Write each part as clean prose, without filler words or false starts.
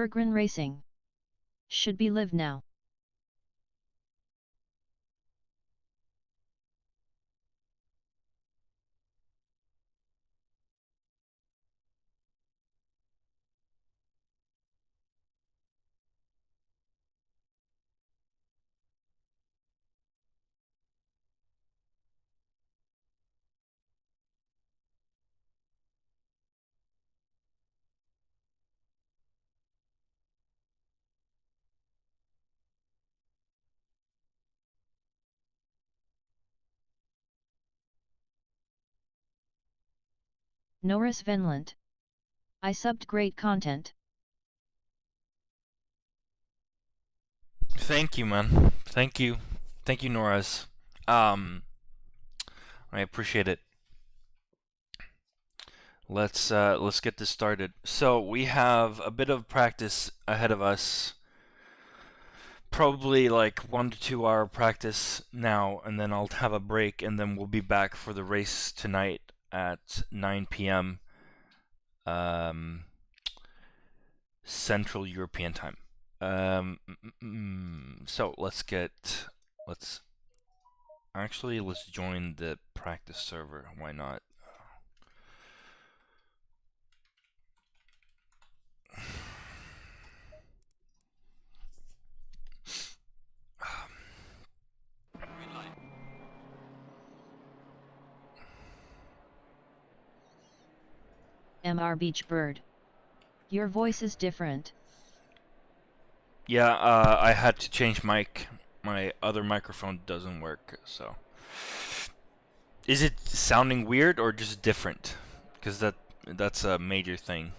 Nurburgring racing. Should be live now. Norris Venlant. I subbed great content. Thank you, man. Thank you. Thank you, Norris. I appreciate it. Let's get this started. So we have a bit of practice ahead of us. Probably like 1 to 2 hour practice now, and then I'll have a break, and then we'll be back for the race tonight at 9 p.m. Central European time. So let's join the practice server. Why not? MR Beach Bird. Your voice is different. Yeah, I had to change mic. My other microphone doesn't work, so. Is it sounding weird or just different? Because that's a major thing.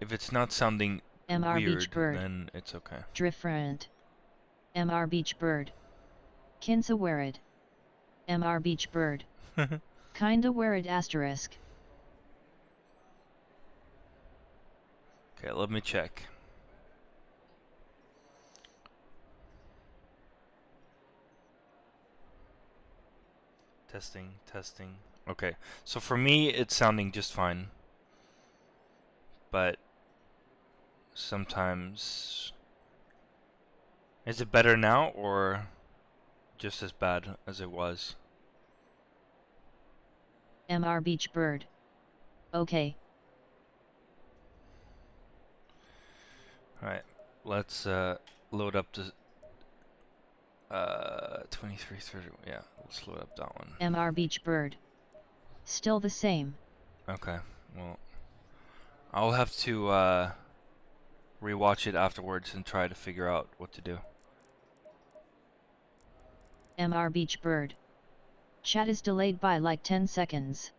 If it's not sounding MR weird, Beach Bird. then it's okay. Different. MR Beach Bird. Kinsa werid. MR Beach Bird. Kinda werid asterisk. Okay, let me check. Testing, testing. Okay, so for me, it's sounding just fine. But sometimes... Is it better now, or just as bad as it was? MR Beach Bird. Okay. Alright, let's load up the 2330. Yeah, let's load up that one. MR Beach Bird. Still the same. Okay, well, I'll have to rewatch it afterwards and try to figure out what to do. MR Beach Bird. Chat is delayed by like 10 seconds.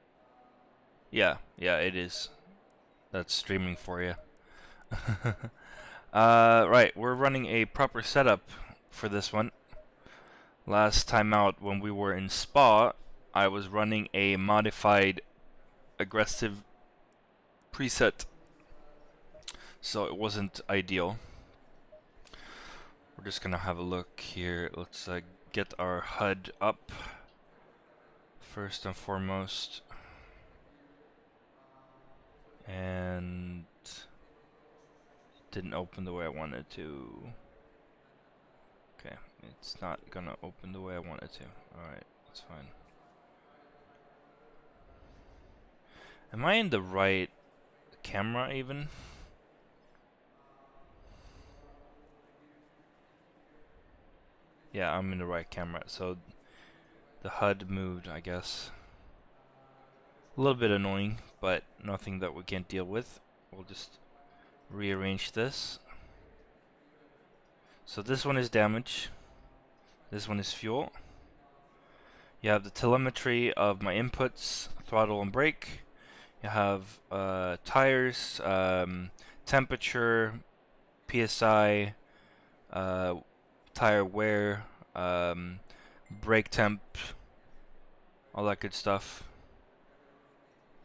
Yeah, it is. That's streaming for you. Right, we're running a proper setup for this one. Last time out, when we were in Spa, I was running a modified aggressive preset, so it wasn't ideal. We're just gonna have a look here. Let's get our HUD up first and foremost, and didn't open the way I wanted to. Okay, it's not gonna open the way I want it to. Alright, that's fine. Am I in the right camera even? Yeah, I'm in the right camera, so the HUD moved, I guess. A little bit annoying, but nothing that we can't deal with. We'll just rearrange this. So this one is damage. This one is fuel. You have the telemetry of my inputs, throttle and brake. You have tires, temperature, PSI, tire wear, brake temp, all that good stuff.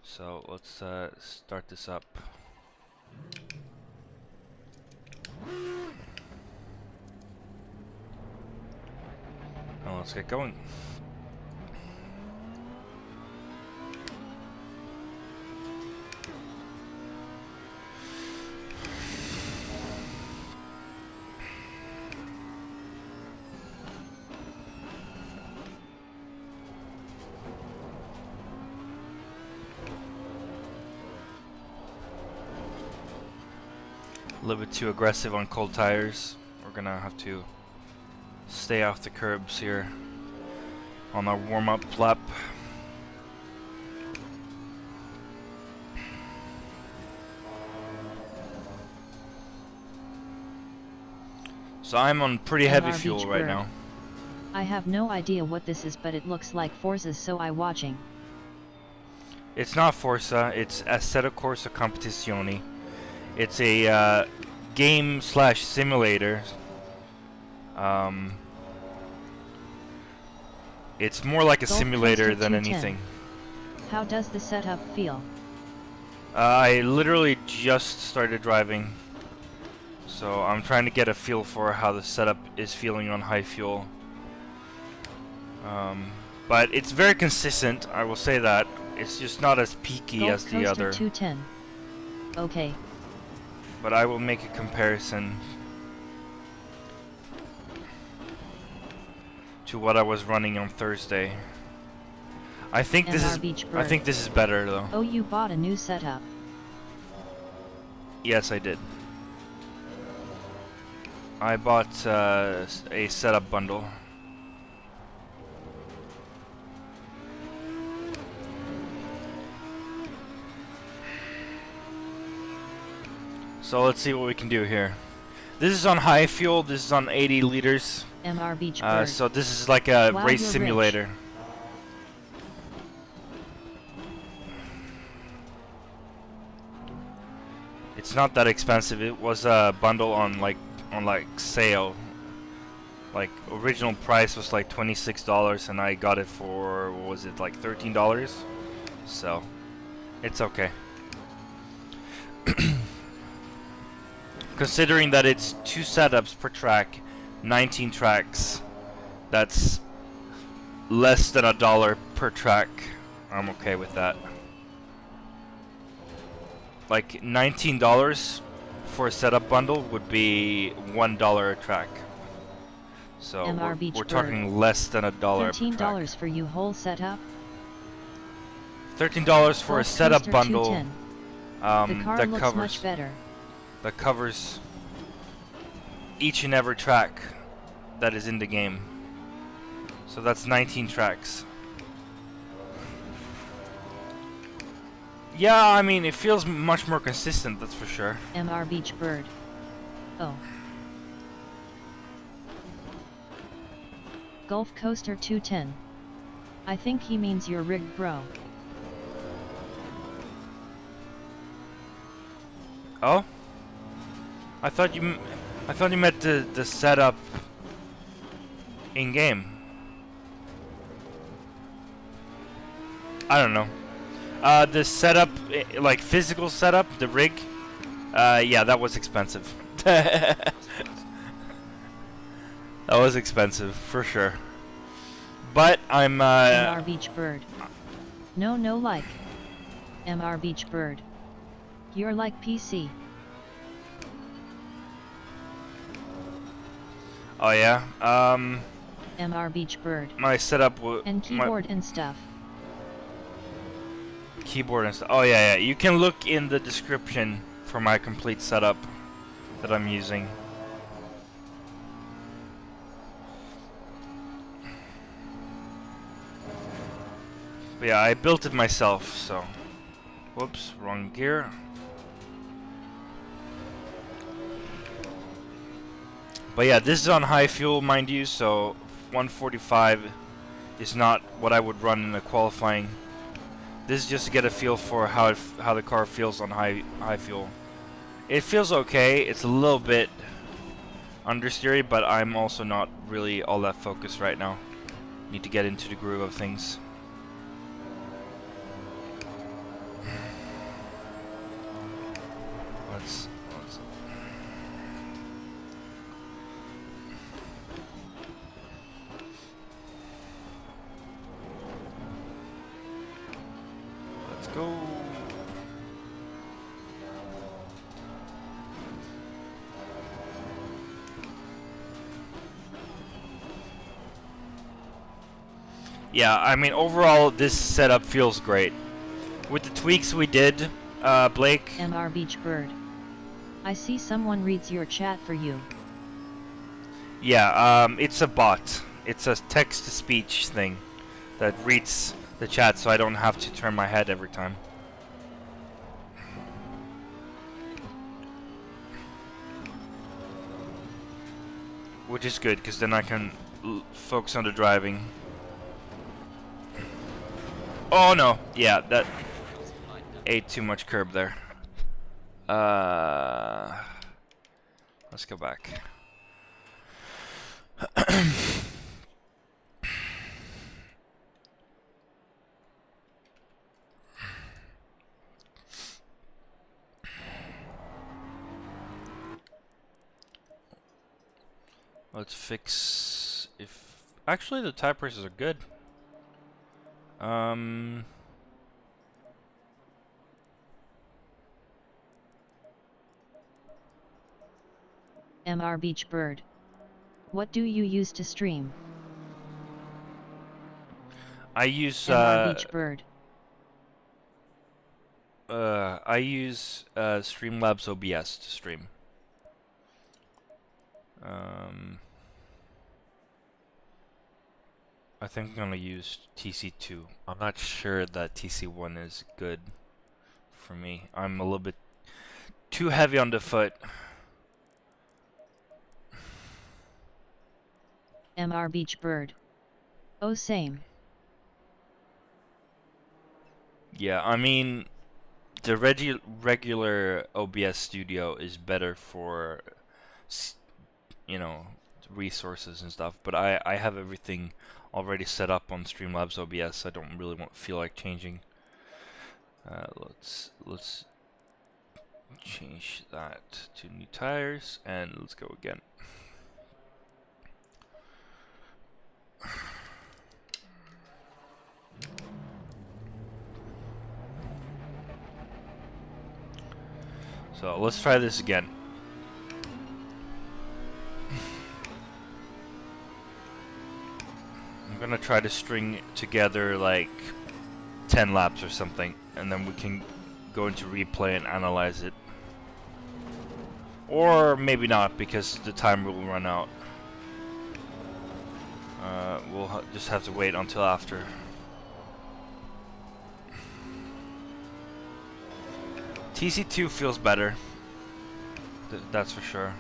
So let's start this up. Well, let's get going. A little bit too aggressive on cold tires. We're gonna have to stay off the curbs here on our warm-up lap. So I'm on pretty heavy fuel right now. I have no idea what this is, but it looks like Forza's, so I watching. It's not Forza, it's Assetto Corsa Competizione. It's a game slash simulator. It's more like a simulator than anything. How does the setup feel? I literally just started driving, so I'm trying to get a feel for how the setup is feeling on high fuel. But it's very consistent, I will say that. It's just not as peaky as the other. 210. Okay. But I will make a comparison to what I was running on Thursday. I think this is better though. Oh, you bought a new setup? Yes, I did. I bought a setup bundle. So let's see what we can do here. This is on high fuel. This is on 80 liters. MR Beach so this is like a race simulator. It's not that expensive. It was a bundle on like sale. Like original price was like $26 and I got it for, what was it, like $13? So it's okay. Considering that it's 2 setups per track, 19 tracks, that's less than $1 per track. I'm okay with that. Like $19 for a setup bundle would be $1 a track. So we're talking less than $1 per track. $13 for you whole setup? $13 for a setup bundle. The car looks much better. That covers each and every track that is in the game. So that's 19 tracks. Yeah, I mean, it feels much more consistent, that's for sure. MR Beach Bird. Oh. Gulf Coaster 210. I think he means your rig, bro. Oh? I thought you meant the setup in game. I don't know. The setup, like physical setup, the rig. Yeah, that was expensive. That was expensive for sure. But I'm MR Beach Bird. No, like MR Beach Bird. You're like PC. Oh yeah. MR Beach Bird. My setup and keyboard and stuff. Keyboard and stuff. Oh yeah. You can look in the description for my complete setup that I'm using. But yeah, I built it myself, so. Whoops, wrong gear. But yeah, this is on high fuel, mind you, so 145 is not what I would run in a qualifying. This is just to get a feel for how the car feels on high fuel. It feels okay. It's a little bit understeery, but I'm also not really all that focused right now. Need to get into the groove of things. Let's Yeah, I mean, overall, this setup feels great. With the tweaks we did, Blake... MR Beach Bird. I see someone reads your chat for you. Yeah, it's a bot. It's a text-to-speech thing that reads the chat, so I don't have to turn my head every time. Which is good, because then I can focus on the driving. Oh no! Yeah, that ate too much curb there. Let's go back. Let's fix if actually the type racers are good. MR Beach Bird. What do you use to stream? I use MR Beach Bird. I use Streamlabs OBS to stream. I think I'm gonna use TC2. I'm not sure that TC1 is good for me. I'm a little bit too heavy on the foot. MR Beach Bird. Oh, same. Yeah, I mean, the regular OBS Studio is better for, you know, resources and stuff. But I have everything already set up on Streamlabs OBS. I don't really feel like changing. Let's change that to new tires and let's go again. So let's try this again. I'm gonna try to string together like 10 laps or something, and then we can go into replay and analyze it. Or maybe not, because the time will run out. We'll just have to wait until after. TC2 feels better. That's for sure.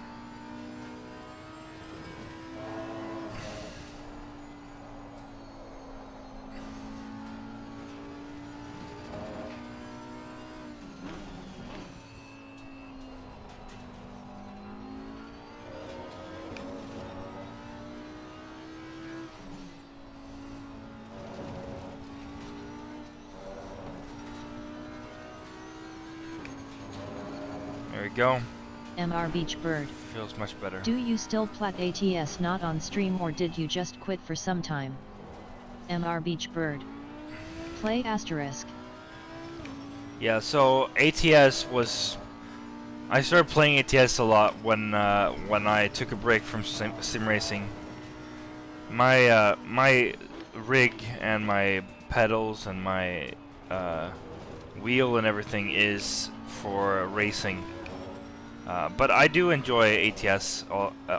There we go. MR Beach Bird. Feels much better. Do you still plat ATS not on stream or did you just quit for some time? MR Beach Bird. Play asterisk. Yeah, so ATS was... I started playing ATS a lot when I took a break from sim racing. My my rig and my pedals and my wheel and everything is for racing. But I do enjoy ATS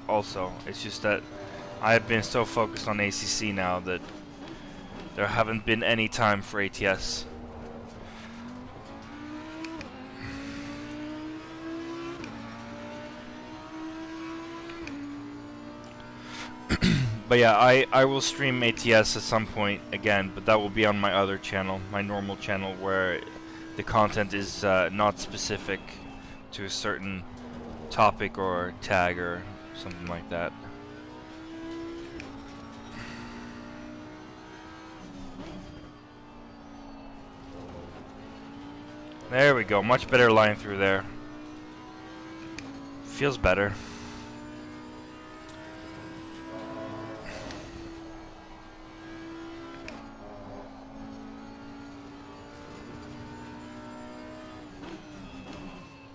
also. It's just that I've been so focused on ACC now that there haven't been any time for ATS. But yeah, I will stream ATS at some point again, but that will be on my other channel, my normal channel, where the content is not specific to a certain topic or tag or something like that. There we go, much better line through there. Feels better.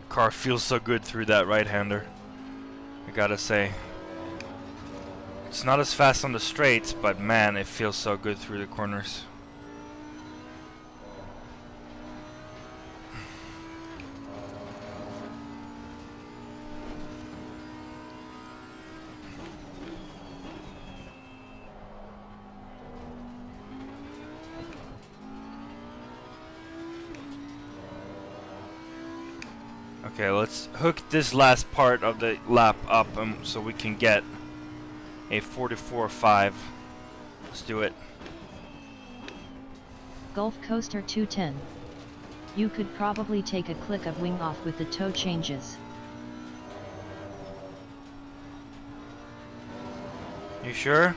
Car feels so good through that right-hander, I gotta say. It's not as fast on the straights, but man, it feels so good through the corners. Okay, let's hook this last part of the lap up so we can get a 44.5. Let's do it. Gulf Coaster 210. You could probably take a click of wing off with the toe changes. You sure?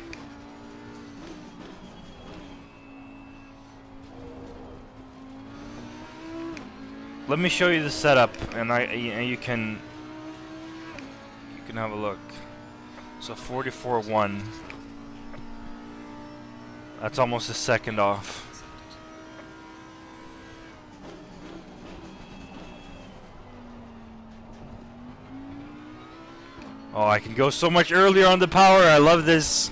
Let me show you the setup, and you can have a look. So 44.1. That's almost a second off. Oh, I can go so much earlier on the power. I love this.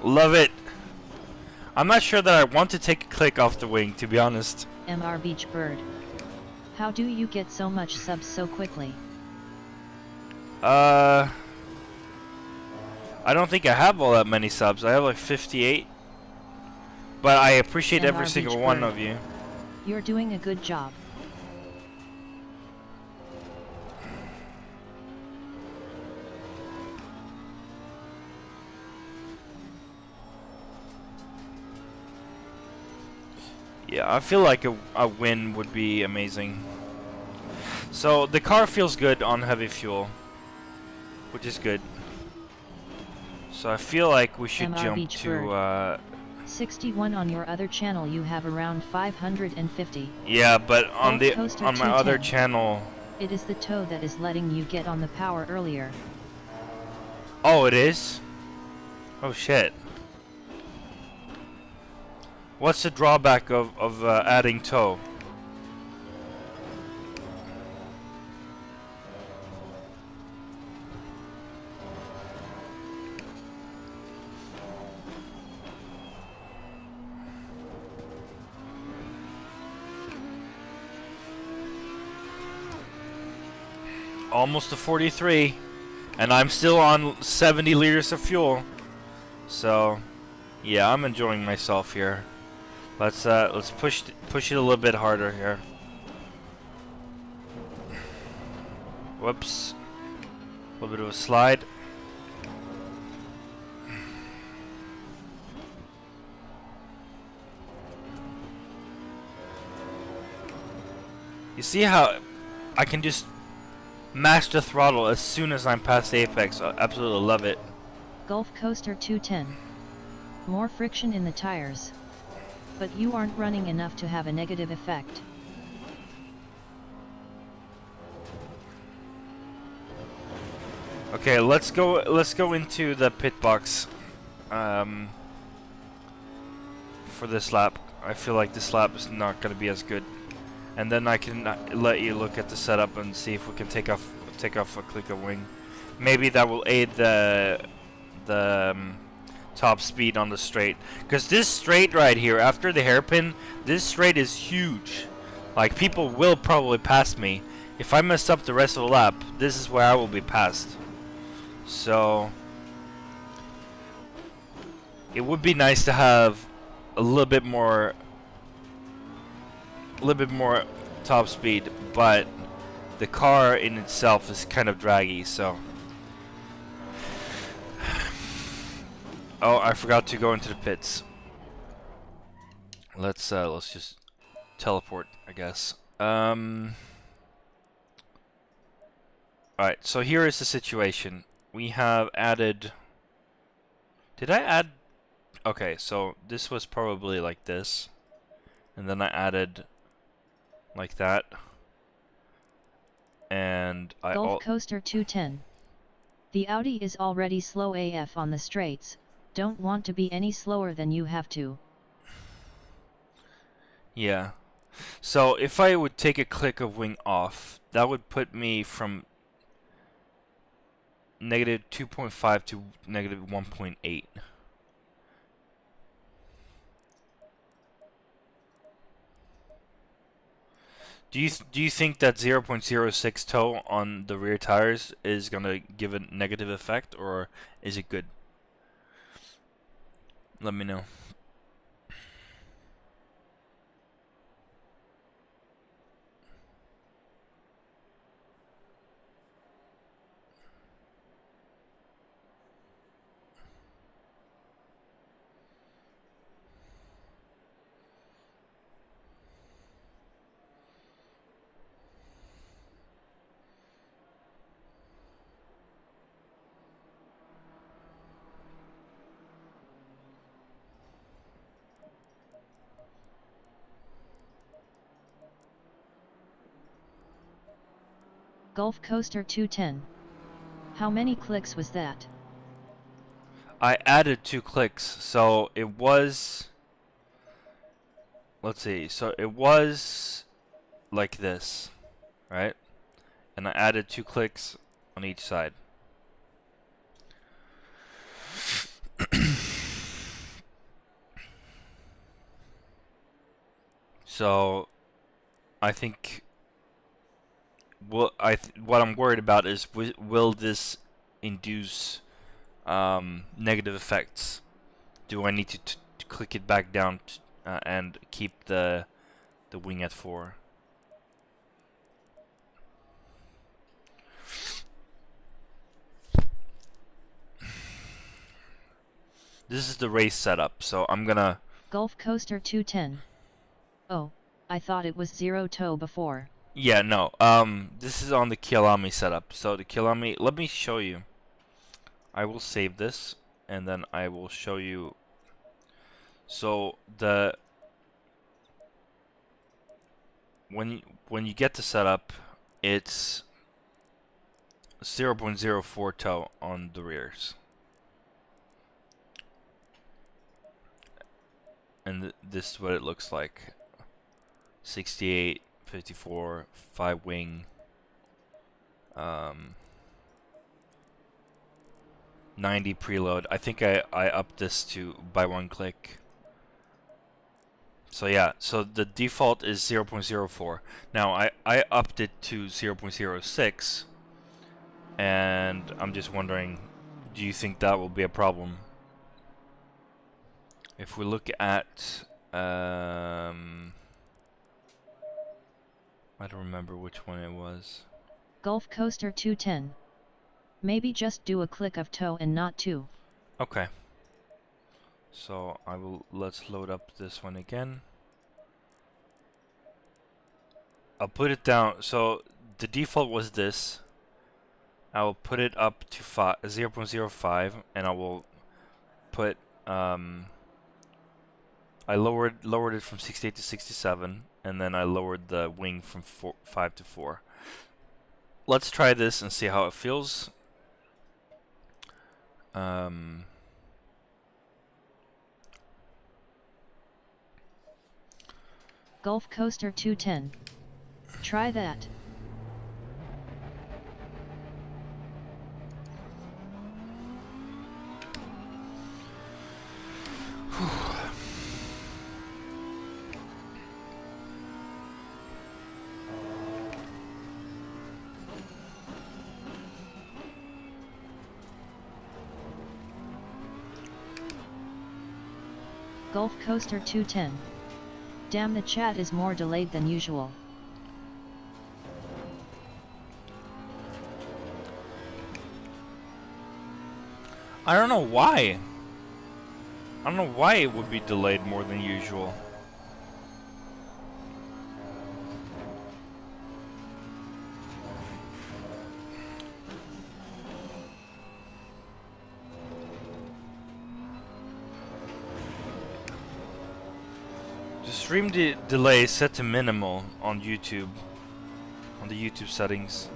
Love it. I'm not sure that I want to take a click off the wing, to be honest. MR Beach Bird. How do you get so much subs so quickly? I don't think I have all that many subs. I have like 58. But I appreciate MR every single Beach one Bird. of you. You're doing a good job. Yeah, I feel like a win would be amazing. So the car feels good on heavy fuel, which is good. So I feel like we should MR jump Beach to 61 on your other channel. You have around 550. yeah, but on Gulf Coaster my other 210. channel. It is the toe that is letting you get on the power earlier. Oh, it is? Oh shit. What's the drawback of adding toe? Almost to 43, and I'm still on 70 liters of fuel. So, yeah, I'm enjoying myself here. Let's push it a little bit harder here. Whoops. A little bit of a slide. You see how I can just mash the throttle as soon as I'm past the apex. I absolutely love it. Gulf Coaster 210. More friction in the tires. But you aren't running enough to have a negative effect. Okay, let's go into the pit box for this lap. I feel like this lap is not going to be as good. And then I can let you look at the setup and see if we can take off a click of wing. Maybe that will aid the top speed on the straight, because this straight right here after the hairpin, this straight is huge. Like, people will probably pass me if I mess up the rest of the lap. This is where I will be passed. So it would be nice to have a little bit more top speed, but the car in itself is kind of draggy. So oh, I forgot to go into the pits. Let's just teleport, I guess. Alright, so here is the situation. We have added... Did I add... Okay, so this was probably like this. And then I added like that. And I... Gulf Coaster 210. The Audi is already slow AF on the straights. Don't want to be any slower than you have to. Yeah. So if I would take a click of wing off, that would put me from negative 2.5 to negative 1.8. Do you think that 0.06 toe on the rear tires is gonna give a negative effect, or is it good? Let me know. Gulf Coaster 210. How many clicks was that? I added 2 clicks, so it was, let's see, so it was like this, right? And I added 2 clicks on each side. So I think what I'm worried about is, will this induce negative effects? Do I need to click it back down and keep the wing at 4? This is the race setup, so I'm gonna... Gulf Coaster 210. Oh, I thought it was 0 toe before. Yeah, no. This is on the Kyalami setup. So the Kyalami, let me show you. I will save this, and then I will show you. So the when you get the setup, it's 0.04 toe on the rears, and this is what it looks like. 68, 54, 5 wing, 90 preload. I think I upped this to by 1 click. So yeah, so the default is 0.04. Now I upped it to 0.06, and I'm just wondering, do you think that will be a problem? If we look at I don't remember which one it was. Gulf Coaster 210. Maybe just do a click of toe and not 2. Okay. So let's load up this one again. I'll put it down. So the default was this. I will put it up to 0.05, and I will put I lowered it from 68 to 67, and then I lowered the wing from 5 to 4. Let's try this and see how it feels. Gulf Coaster 210. Try that. Gulf Coaster 210. Damn, the chat is more delayed than usual. I don't know why. I don't know why it would be delayed more than usual. The stream delay is set to minimal on YouTube, on the YouTube settings.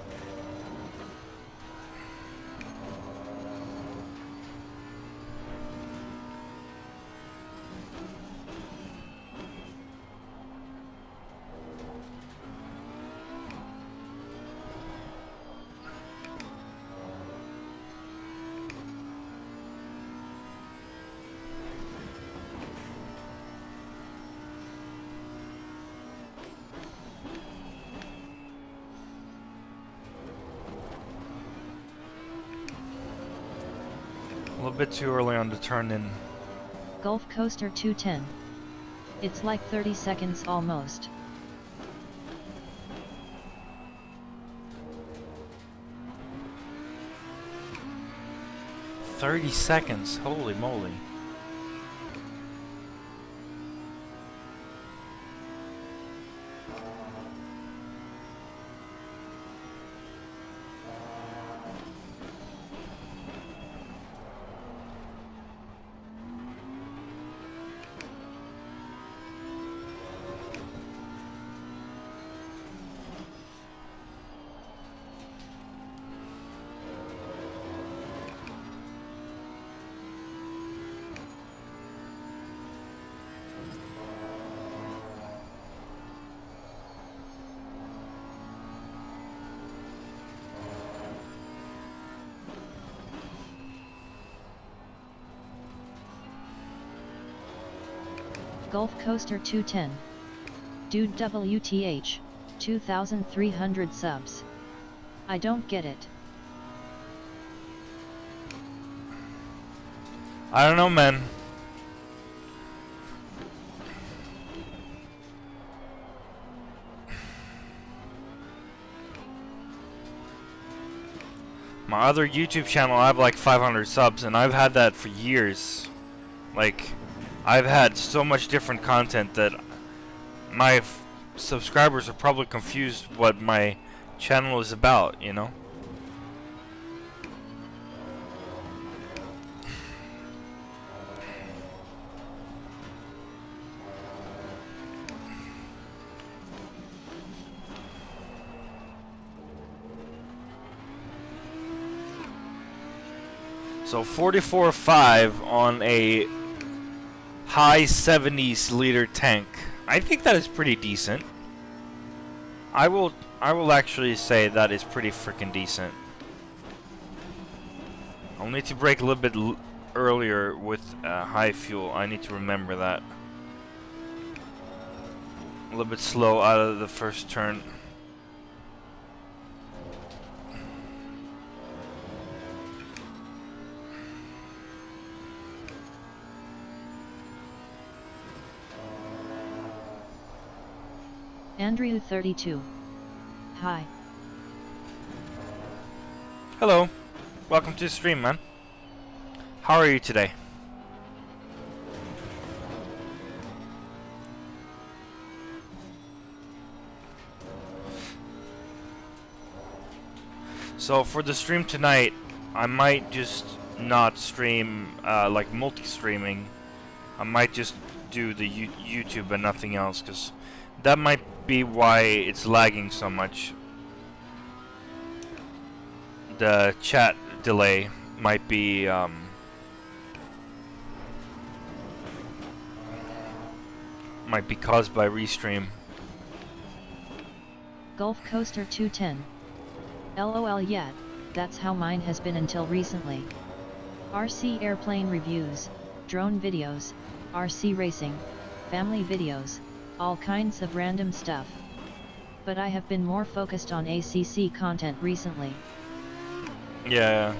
little bit too early on the turn in. Gulf Coaster 210. It's like 30 seconds almost. "30 seconds, holy moly." Gulf Coaster 210. Dude WTH, 2,300 subs. I don't get it. I don't know, man. My other YouTube channel, I have like 500 subs, and I've had that for years. Like, I've had so much different content that my subscribers are probably confused what my channel is about, you know? So 44.5 on a high 70s liter tank. I think that is pretty decent. I will actually say that is pretty freaking decent. I'll need to brake a little bit earlier with high fuel. I need to remember that. A little bit slow out of the first turn. Andrew 32. Hi. Hello. Welcome to the stream, man. How are you today? So for the stream tonight, I might just not stream like multi-streaming. I might just do the YouTube and nothing else, because that might be why it's lagging so much. The chat delay might be caused by restream. Gulf Coaster 210. LOL, yeah, that's how mine has been until recently. RC airplane reviews, drone videos, RC racing, family videos, all kinds of random stuff. But I have been more focused on ACC content recently. Yeah.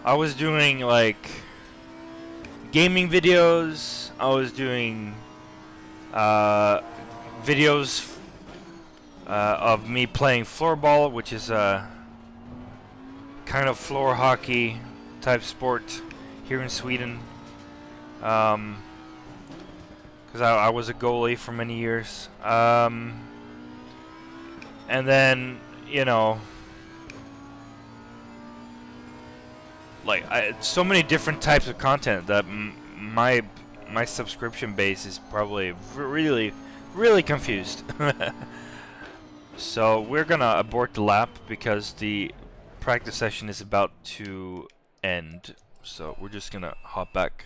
I was doing like gaming videos. I was doing videos of me playing floorball, which is a kind of floor hockey type sport here in Sweden. Because I was a goalie for many years. And then, you know, like so many different types of content that my subscription base is probably really confused. So we're gonna abort the lap because the practice session is about to end. So we're just gonna hop back.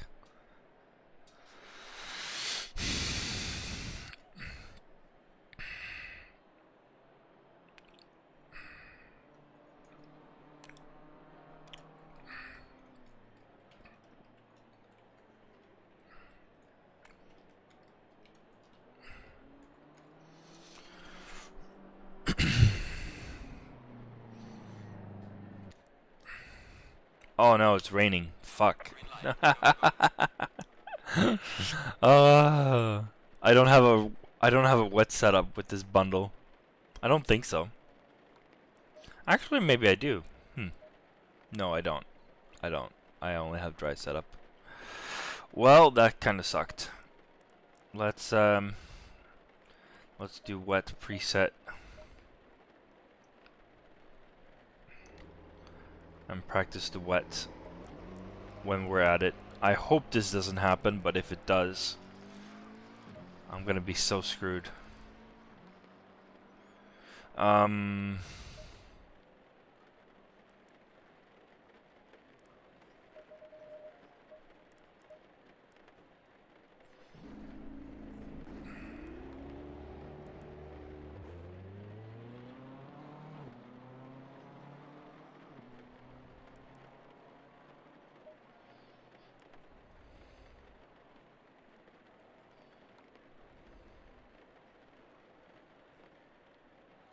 Oh no, it's raining. Fuck. I don't have a wet setup with this bundle. I don't think so. Actually, maybe I do. No, I don't. I only have dry setup. Well, that kind of sucked. Let's do wet preset. And practice the wet when we're at it. I hope this doesn't happen, but if it does, I'm gonna be so screwed.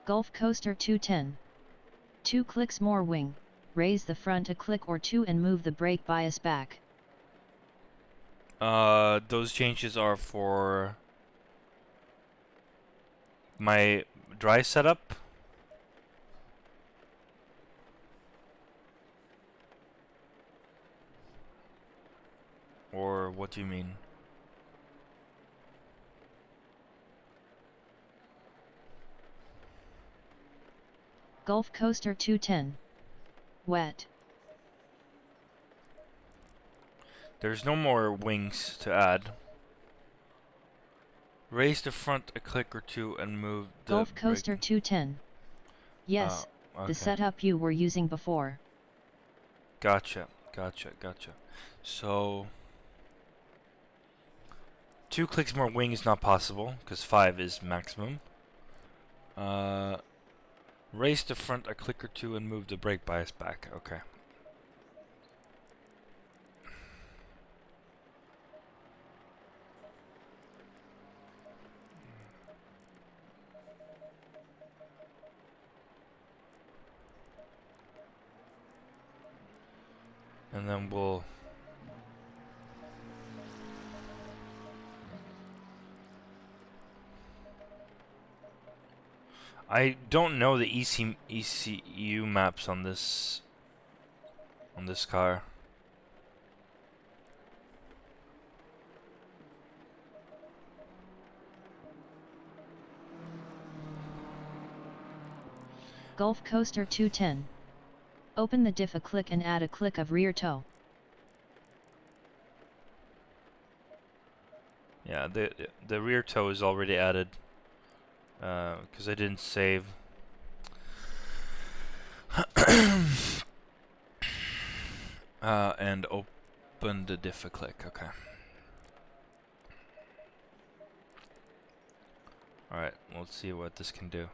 Gulf Coaster 210. 2 clicks more wing, raise the front a click or two and move the brake bias back. Those changes are for my dry setup. Or what do you mean? Gulf Coaster 210. Wet. There's no more wings to add. Raise the front a click or two and move the Gulf Coaster 210. Yes, okay. the setup you were using before. Gotcha. So 2 clicks more wing is not possible because 5 is maximum. Raise the front a click or two and move the brake bias back. Okay. And then we'll I don't know the ECU maps on this car. Gulf Coaster 210. Open the diff a click and add a click of rear toe. Yeah, the rear toe is already added. Because I didn't save. And open the diff a click. Okay. Alright, let's see what this can do.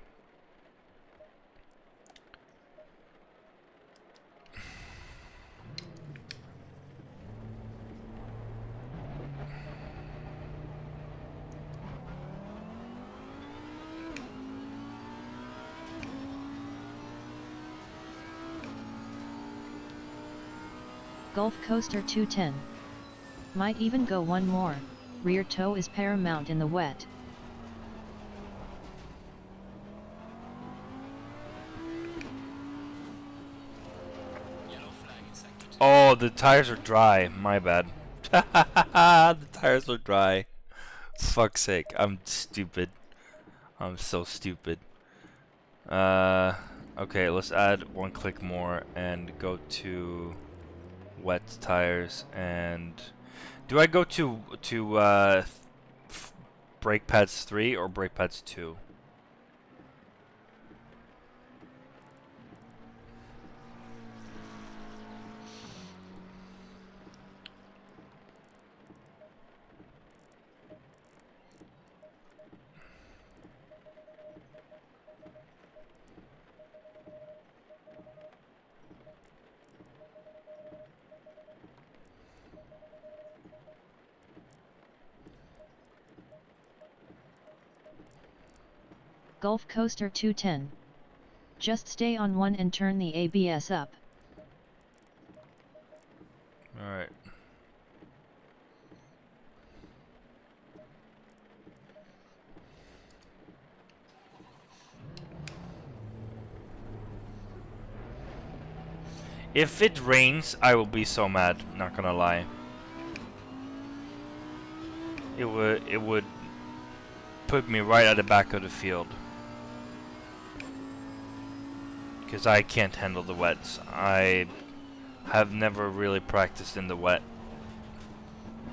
Gulf Coaster 210. Might even go one more, rear toe is paramount in the wet. Oh, the tires are dry. My bad. The tires are dry. Fuck's sake. I'm stupid. I'm so stupid. Okay, let's add 1 click more and go to wet tires. And do I go to brake pads 3 or brake pads 2? Gulf Coaster 210. Just stay on 1 and turn the ABS up. Alright. If it rains, I will be so mad, not gonna lie. It would put me right at the back of the field. Because I can't handle the wets. I have never really practiced in the wet.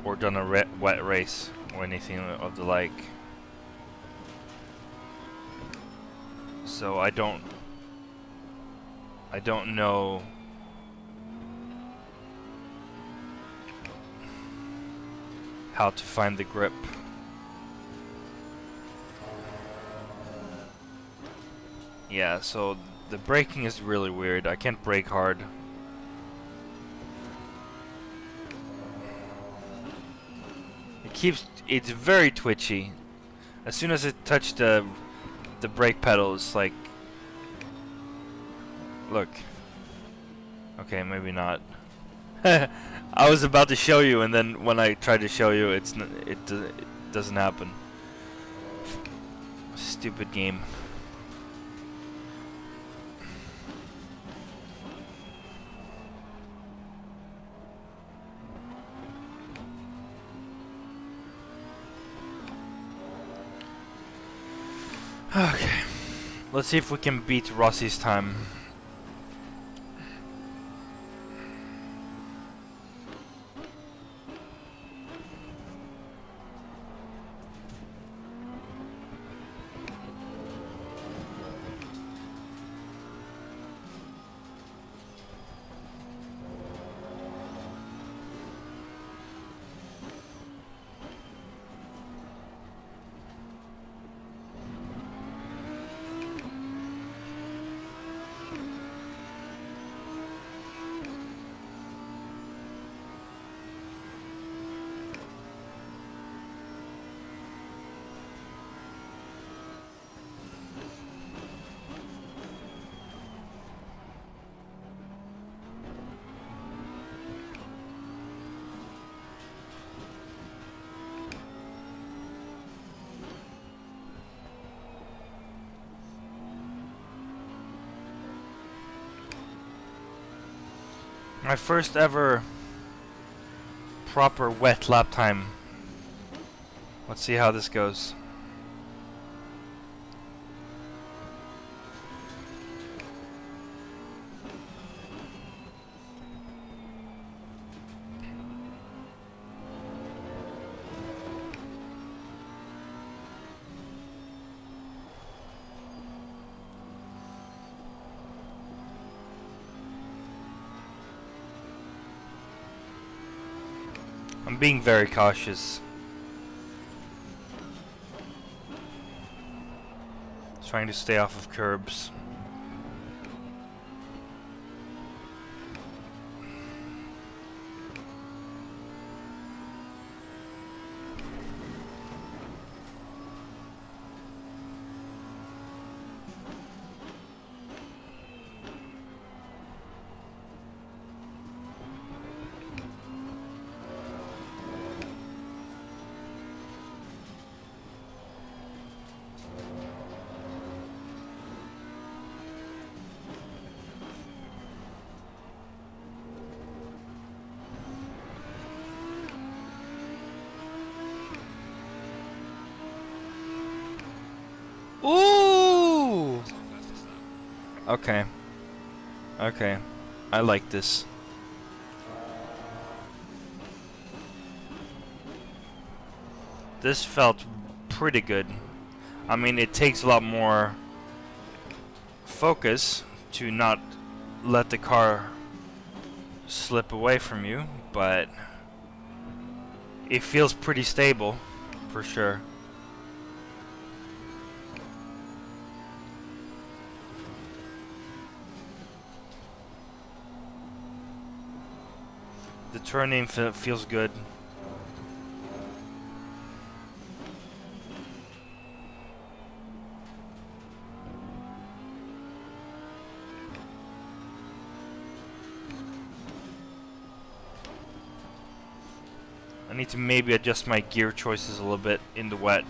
Or done a wet race or anything of the like. So I don't know how to find the grip. Yeah, so the braking is really weird. I can't brake hard. It's very twitchy. As soon as it touched the brake pedal, it's like, look. Okay, maybe not. I was about to show you, and then when I tried to show you, it doesn't happen. Stupid game. Okay, let's see if we can beat Rossi's time. My first ever proper wet lap time. Let's see how this goes. I'm being very cautious. Trying to stay off of curbs. Ooh! Okay. Okay. I like this. This felt pretty good. I mean, it takes a lot more focus to not let the car slip away from you, but it feels pretty stable, for sure. The turning feels good. I need to maybe adjust my gear choices a little bit in the wet.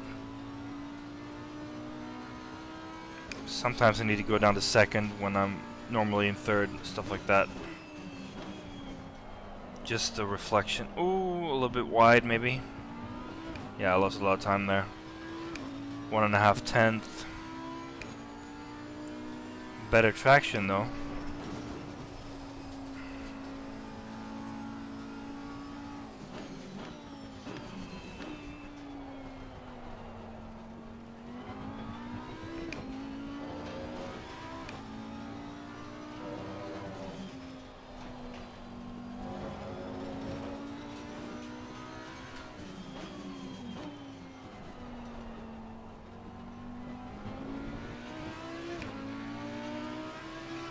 Sometimes I need to go down to second when I'm normally in third, stuff like that. Just the reflection. Ooh, a little bit wide maybe. Yeah, I lost a lot of time there. 1.5 tenths. Better traction though.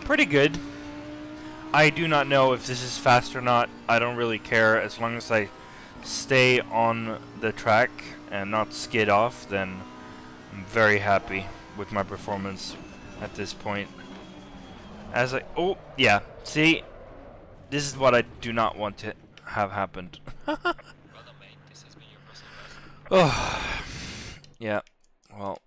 Pretty good. I do not know if this is fast or not. I don't really care. As long as I stay on the track and not skid off, then I'm very happy with my performance at this point. As I... Oh, yeah. See? This is what I do not want to have happened. Oh. Yeah. Well...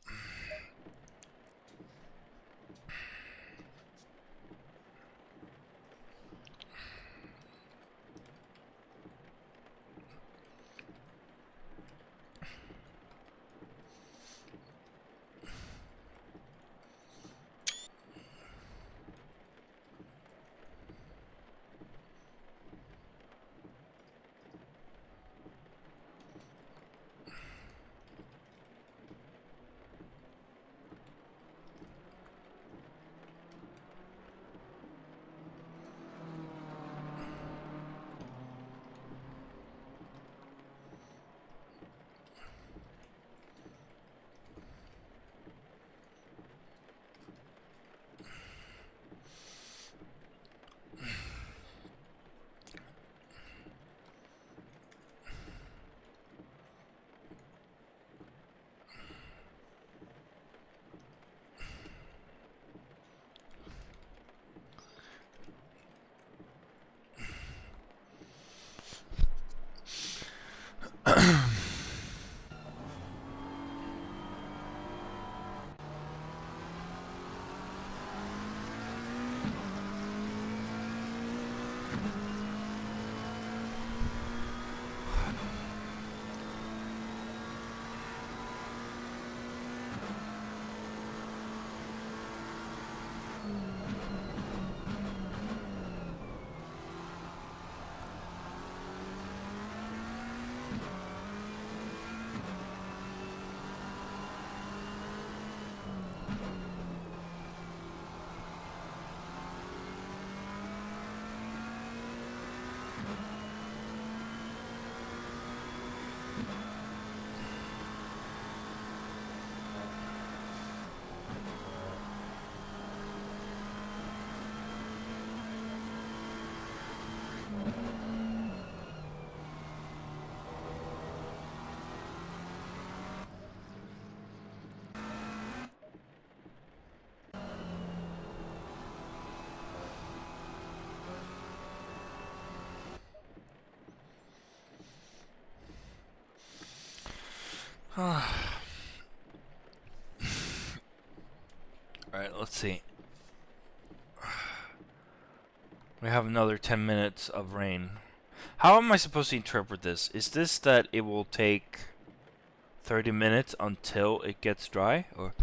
Alright, let's see. We have another 10 minutes of rain. How am I supposed to interpret this? Is this that it will take 30 minutes until it gets dry? Or...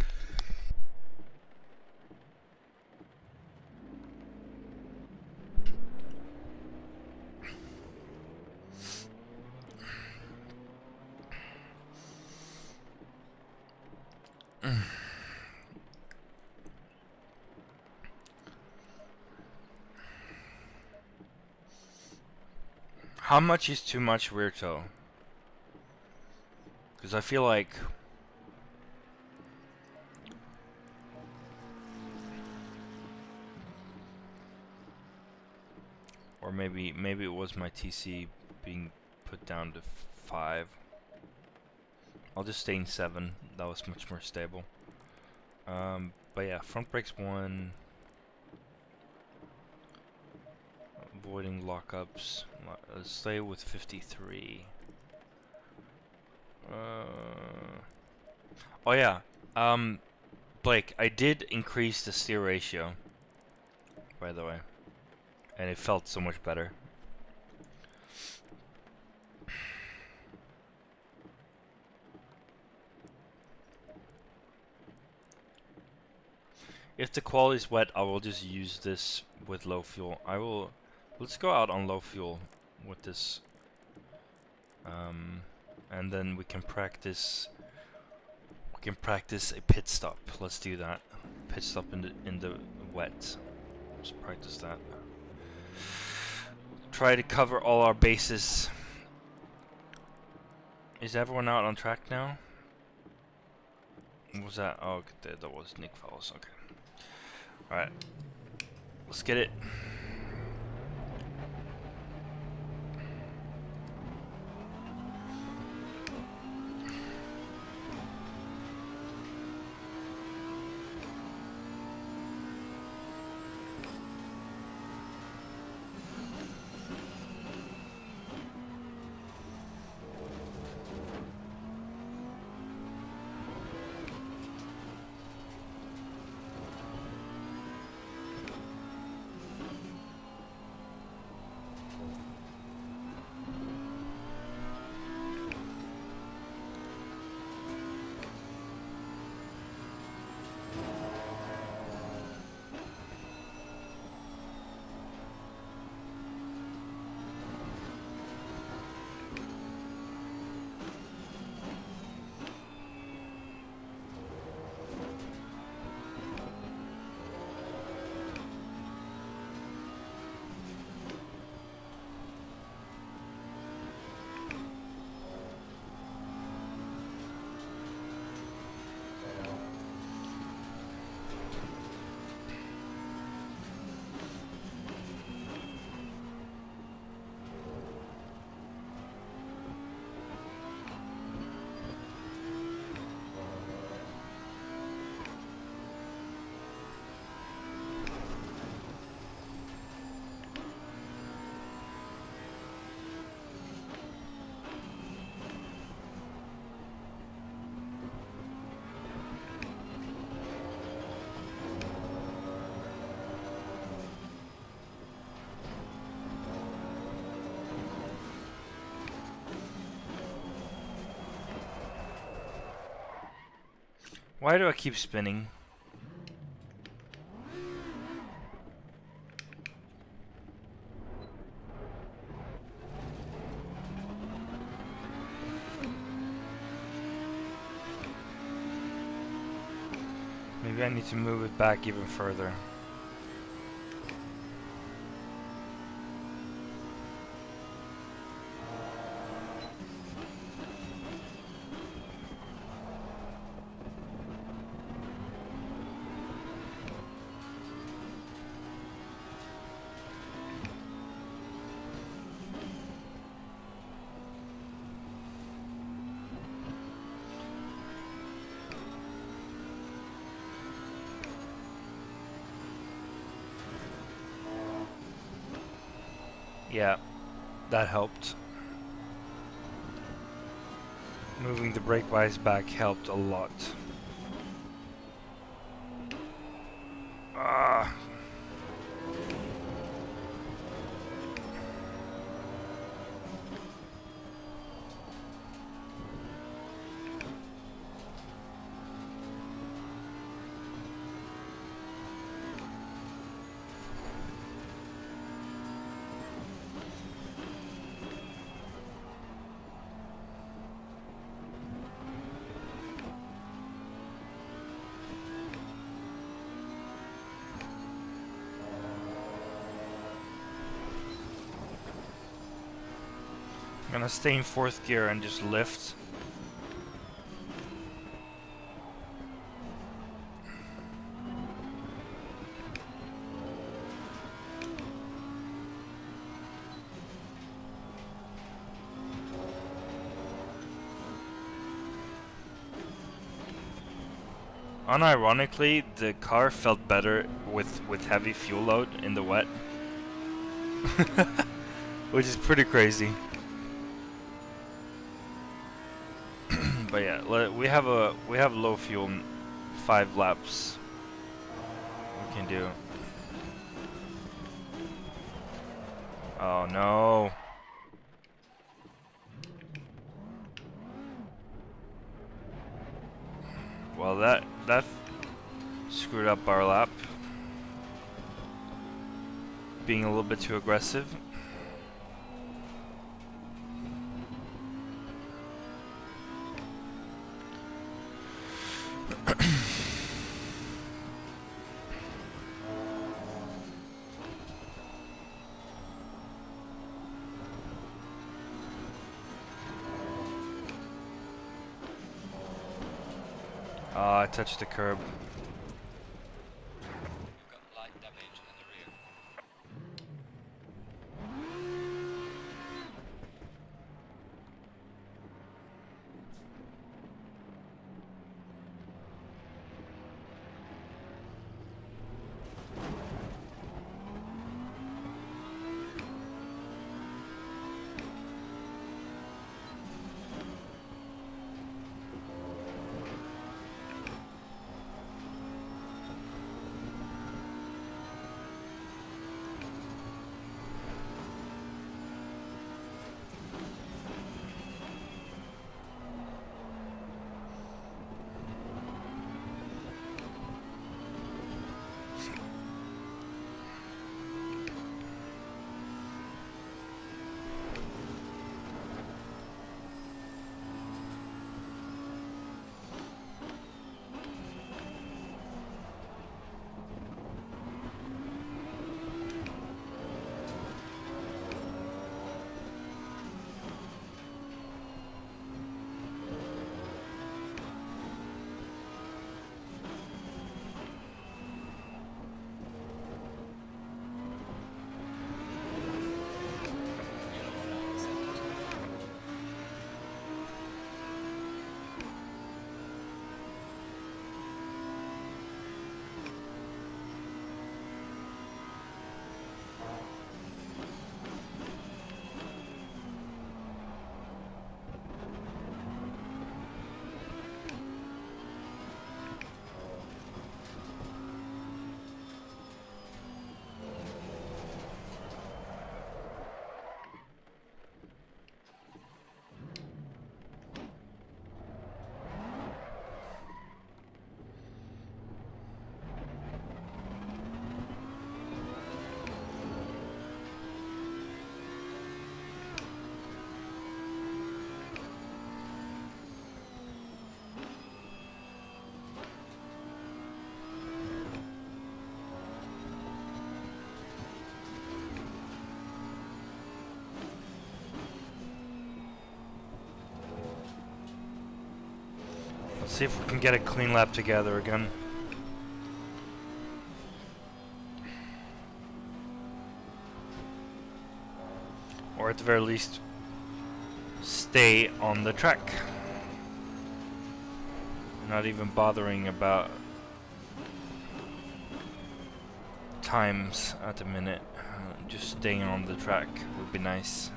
How much is too much rear toe? Because I feel like... Or maybe it was my TC being put down to 5. I'll just stay in 7. That was much more stable. But yeah, front brakes 1. Avoiding lockups. Let's stay with 53. Oh yeah. Blake, I did increase the steer ratio, by the way, and it felt so much better. If the quality is wet, I will just use this with low fuel. Let's go out on low fuel with this, and then we can practice. We can practice a pit stop. Let's do that. Pit stop in the wet. Let's practice that. Try to cover all our bases. Is everyone out on track now? What was that? Oh, that was Nick Fowles. Okay. Alright. Let's get it. Why do I keep spinning? Maybe I need to move it back even further. Yeah, that helped. Moving the brake bias back helped a lot. Ah. I'm gonna stay in 4th gear and just lift. Unironically, the car felt better with heavy fuel load in the wet. Which is pretty crazy. But yeah, we have low fuel, 5 laps we can do. Oh no. Well, that screwed up our lap. Being a little bit too aggressive. I touched the curb. You've got light damage in the rear. See if we can get a clean lap together again. Or at the very least, stay on the track. Not even bothering about times at the minute. Just staying on the track would be nice.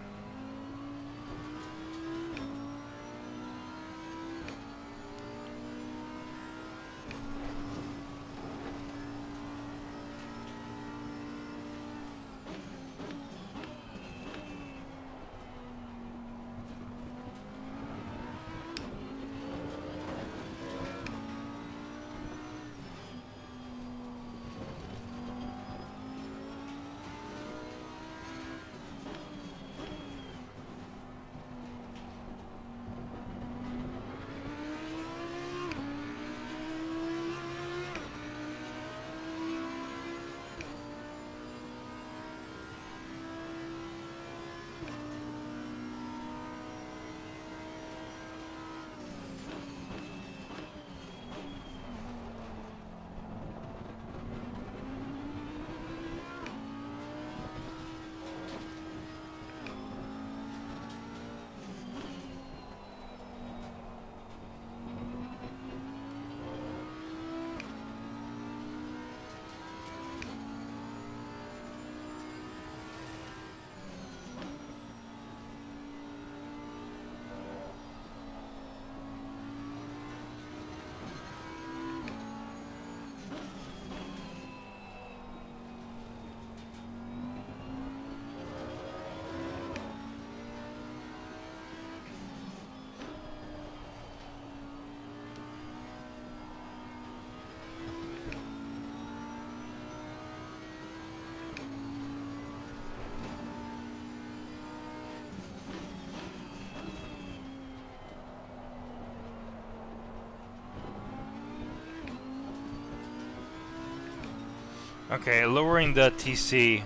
Okay, lowering the TC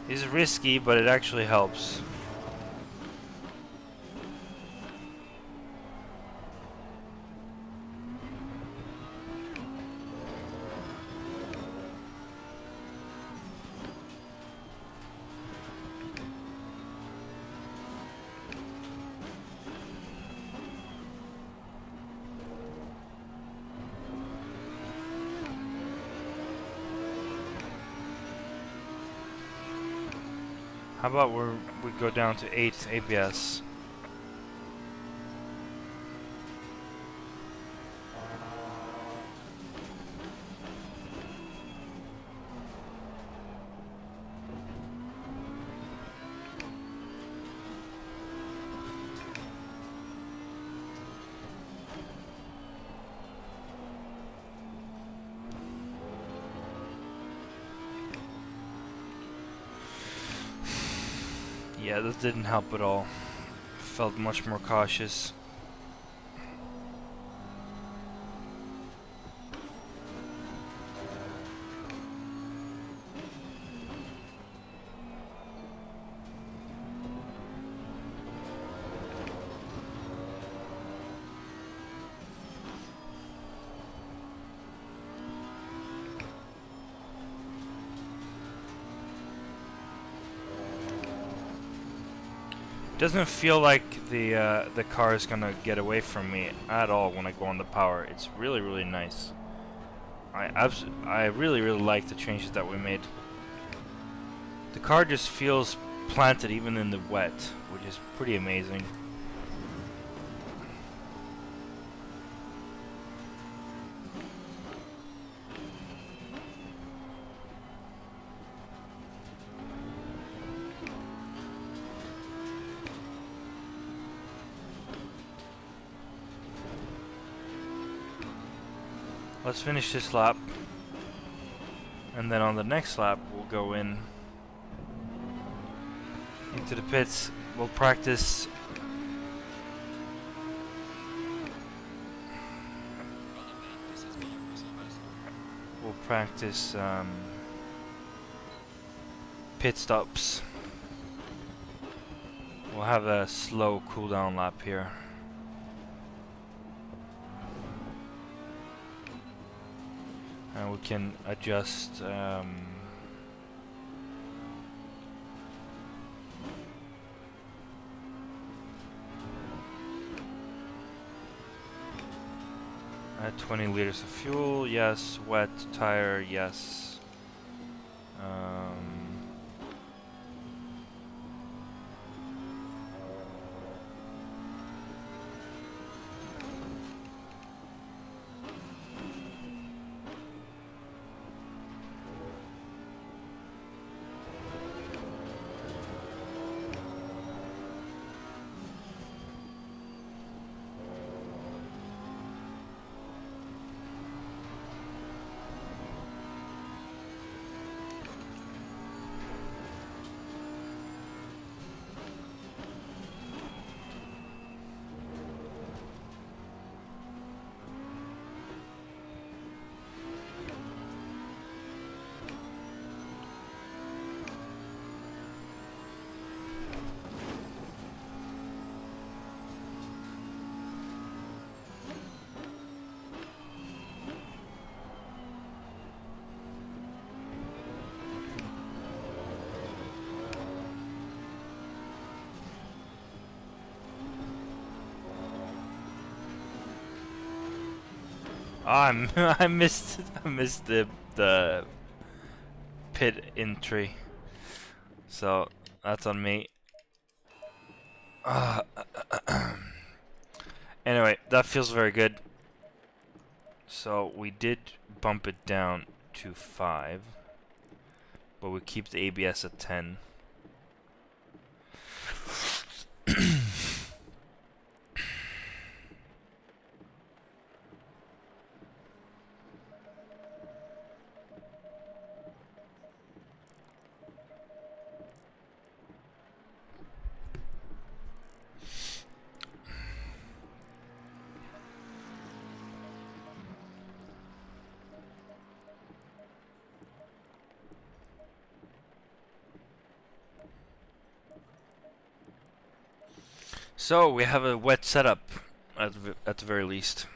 is risky, but it actually helps. How about we go down to 8 ABS? Yeah, that didn't help at all. Felt much more cautious. Doesn't feel like the car is gonna get away from me at all when I go on the power. It's really, really nice. I really, really like the changes that we made. The car just feels planted even in the wet, which is pretty amazing. Let's finish this lap, and then on the next lap we'll go into the pits. We'll practice pit stops. We'll have a slow cooldown lap here. And we can adjust add 20 liters of fuel, yes. Wet tire, yes. I missed the pit entry, so that's on me. Anyway, that feels very good. So we did bump it down to 5, but we keep the ABS at 10. So we have a wet setup at the very least.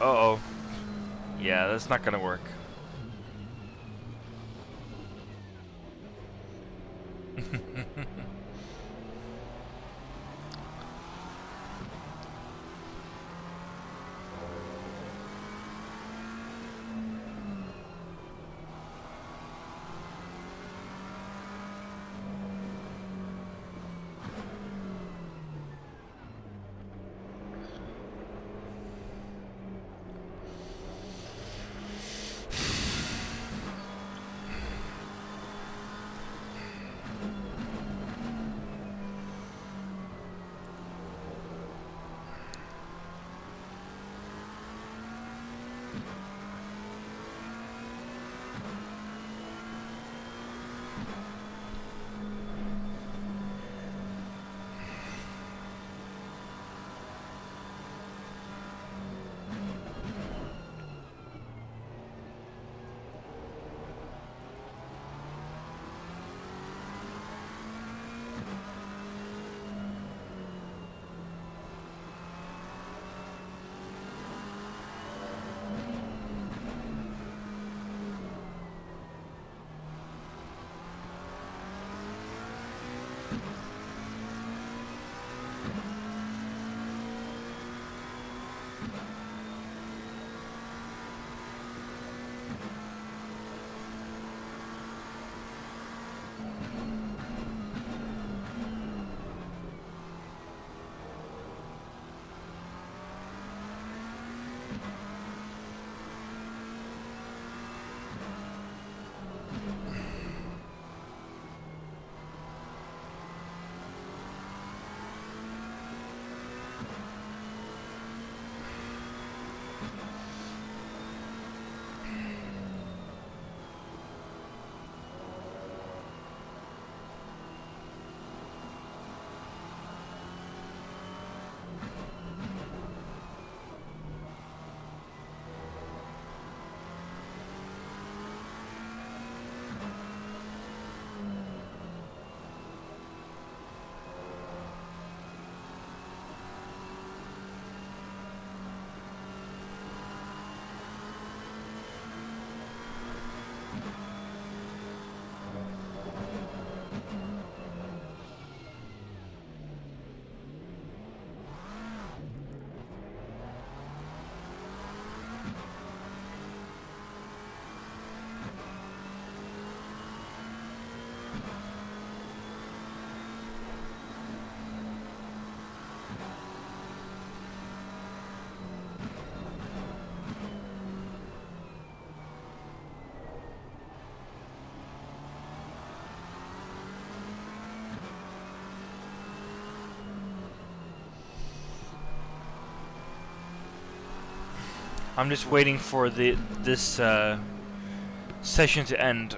Uh-oh. Yeah, that's not gonna work. I'm just waiting for this session to end.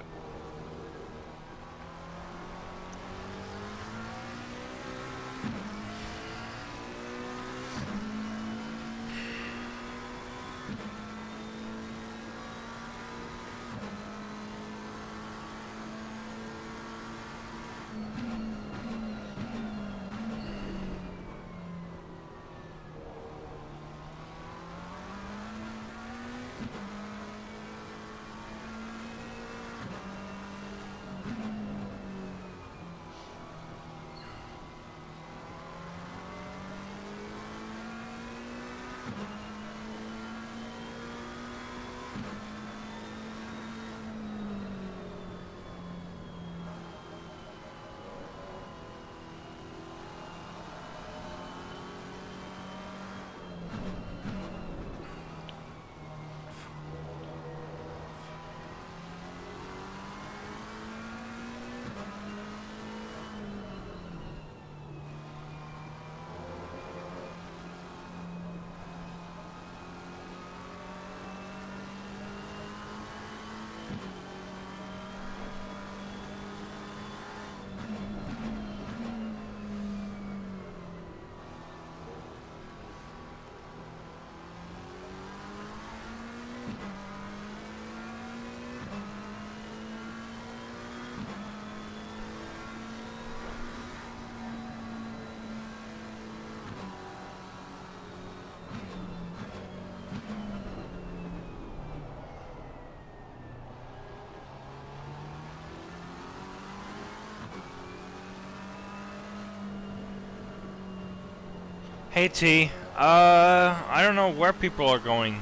Hey T, I don't know where people are going.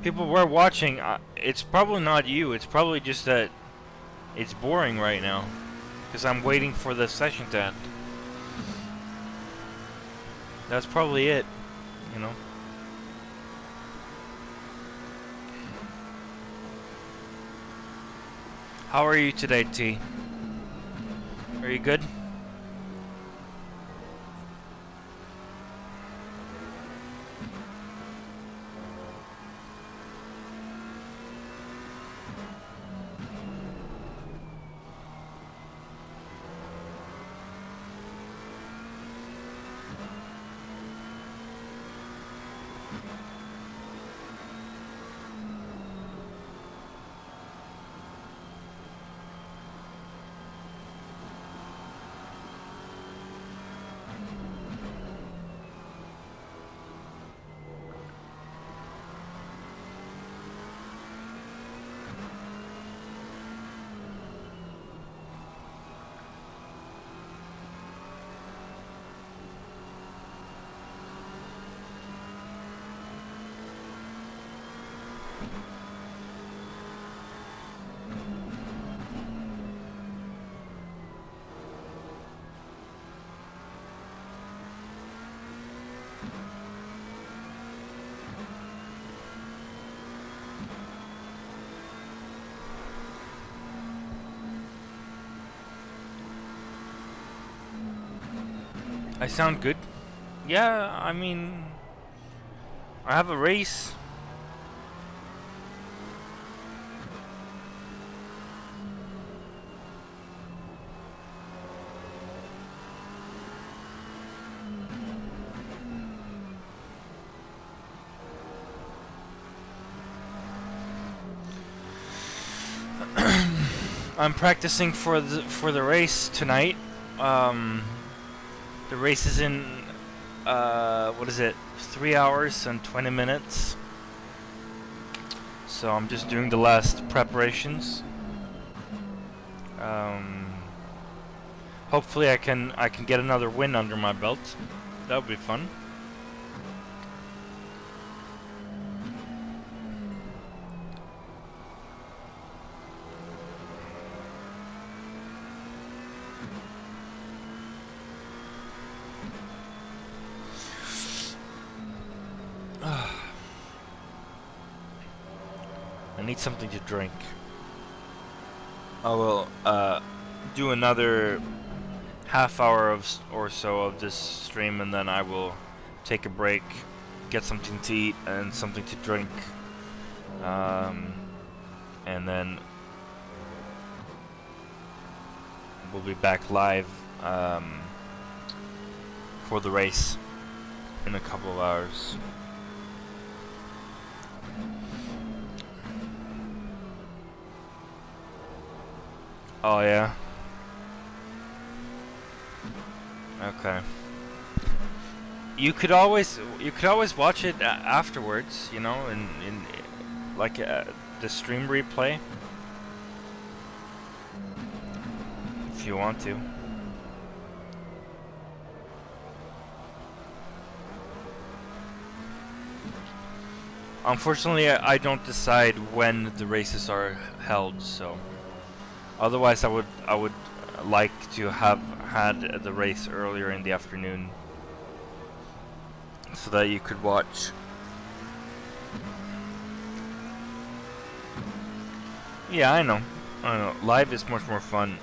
People were watching. It's probably not you. It's probably just that it's boring right now, because I'm waiting for the session to end. That's probably it, you know. How are you today, T? Are you good? I sound good? Yeah, I mean, I have a race. I'm practicing for the race tonight. The race is in, what is it, 3 hours and 20 minutes. So I'm just doing the last preparations. Hopefully I can get another win under my belt. That would be fun. I need something to drink. I will do another half hour or so of this stream, and then I will take a break, get something to eat and something to drink, and then we'll be back live for the race in a couple of hours. Oh yeah. Okay. You could always watch it afterwards, you know, in like the stream replay, if you want to. Unfortunately, I don't decide when the races are held, so otherwise I would like to have had the race earlier in the afternoon so that you could watch. Yeah, I know. Live is much more fun.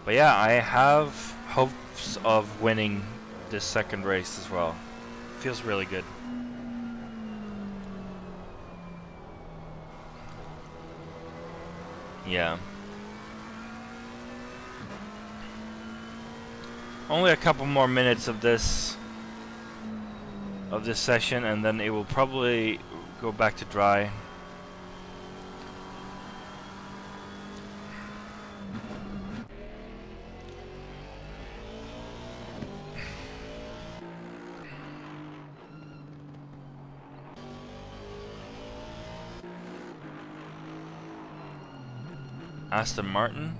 But yeah, I have hopes of winning this second race as well. Feels really good. Yeah. Only a couple more minutes of this session, and then it will probably go back to dry. Aston Martin.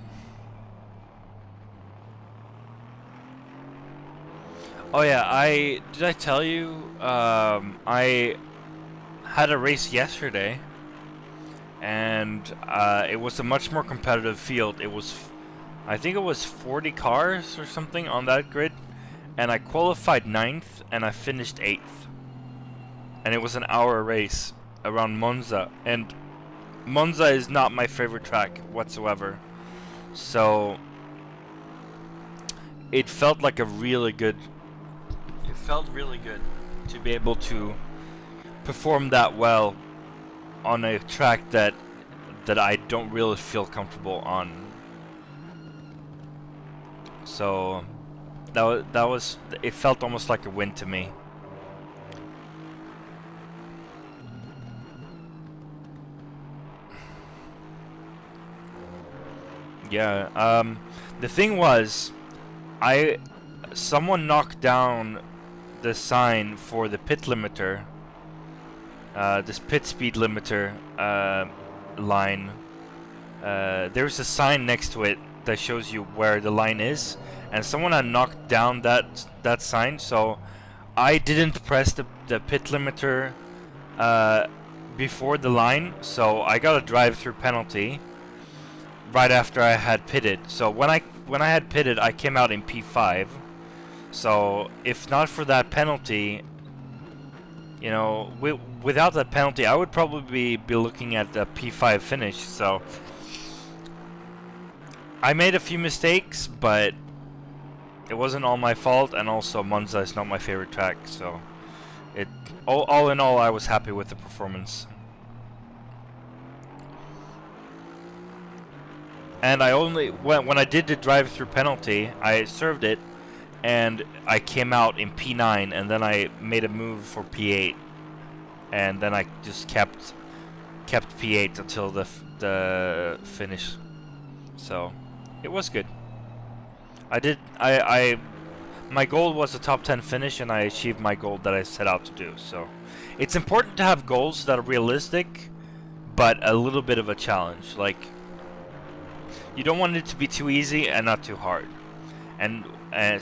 Oh yeah, did I tell you I had a race yesterday, and it was a much more competitive field. It was, I think it was 40 cars or something on that grid, and I qualified 9th and I finished 8th. And it was an hour race around Monza, and Monza is not my favorite track whatsoever. So it felt like a really good, it felt really good to be able to perform that well on a track that I don't really feel comfortable on. So that was it felt almost like a win to me. Yeah, the thing was, someone knocked down the sign for the pit limiter, this pit speed limiter line. There's a sign next to it that shows you where the line is, and someone had knocked down that sign, so I didn't press the pit limiter before the line, so I got a drive-through penalty right after I had pitted. So when I had pitted, I came out in P5. So if not for that penalty, you know, without that penalty, I would probably be looking at the P5 finish. So I made a few mistakes, but it wasn't all my fault, and also Monza is not my favorite track. So all in all, I was happy with the performance. And I only, when I did the drive-through penalty, I served it, and I came out in P9, and then I made a move for P8, and then I just kept P8 until the finish. So it was good. My goal was a top 10 finish, and I achieved my goal that I set out to do. So it's important to have goals that are realistic, but a little bit of a challenge. Like, you don't want it to be too easy and not too hard. And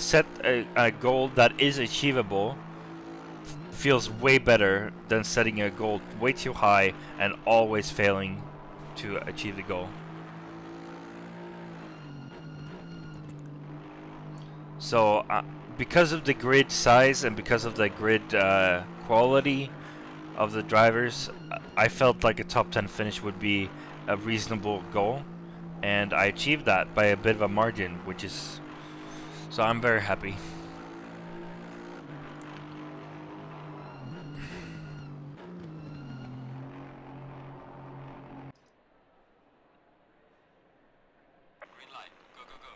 set a goal that is achievable feels way better than setting a goal way too high and always failing to achieve the goal. So because of the grid size and because of the grid quality of the drivers, I felt like a top 10 finish would be a reasonable goal. And I achieved that by a bit of a margin, which is... So I'm very happy. Green light. Go, go, go.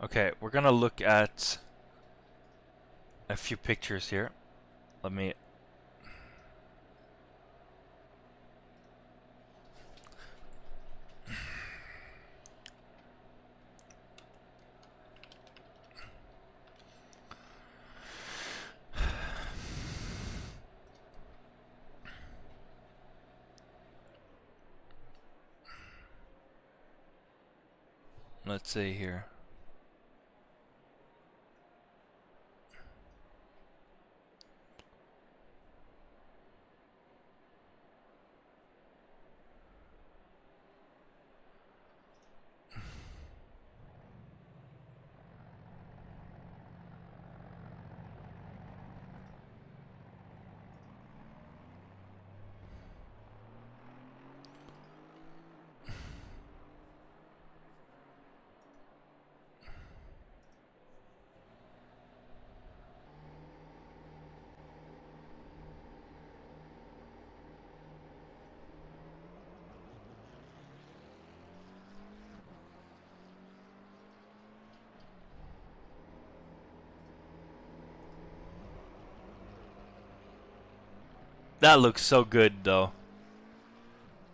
Okay, we're gonna look at a few pictures here. Let me... let's see here. That looks so good, though.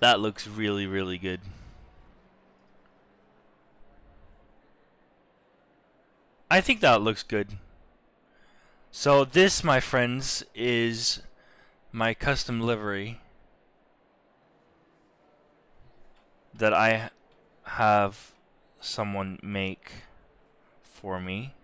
That looks really, really good. I think that looks good. So this, my friends, is my custom livery that I have someone make for me.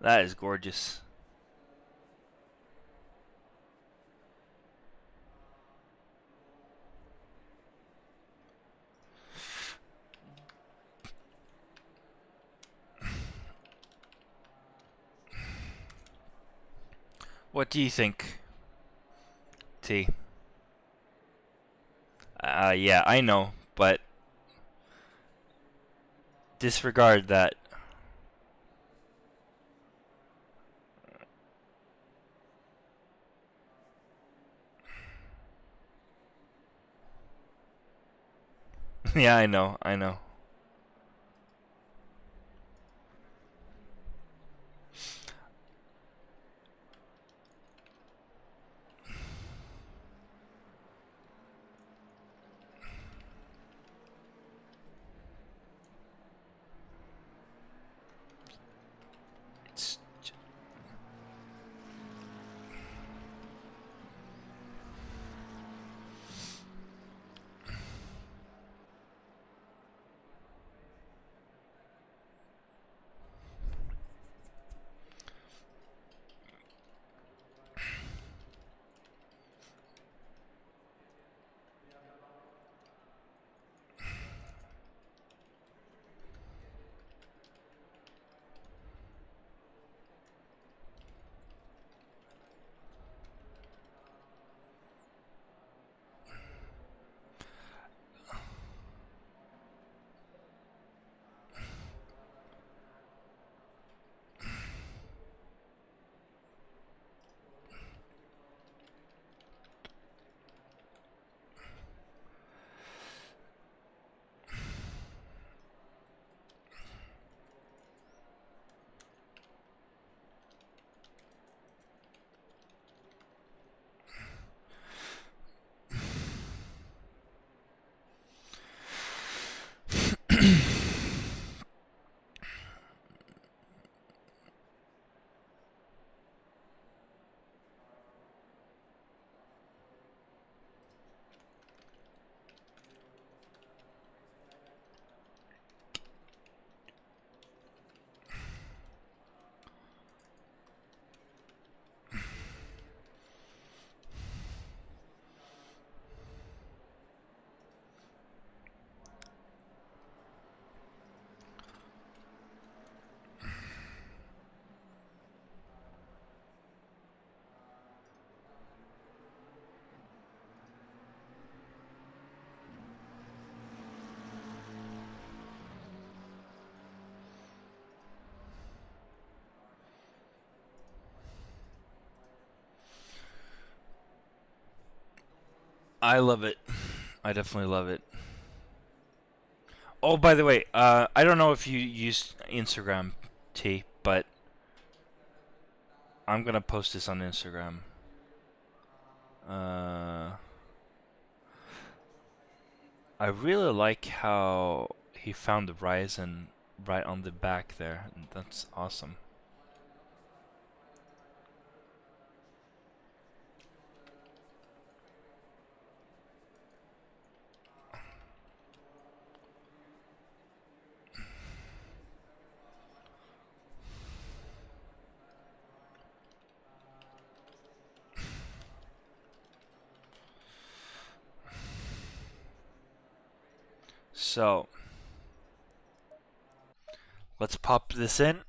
That is gorgeous. What do you think, T? Yeah, I know, but disregard that. Yeah, I know, I know. I love it. I definitely love it. Oh, by the way, I don't know if you use Instagram, T, but I'm gonna post this on Instagram. I really like how he found the Ryzen right on the back there. That's awesome. So, let's pop this in.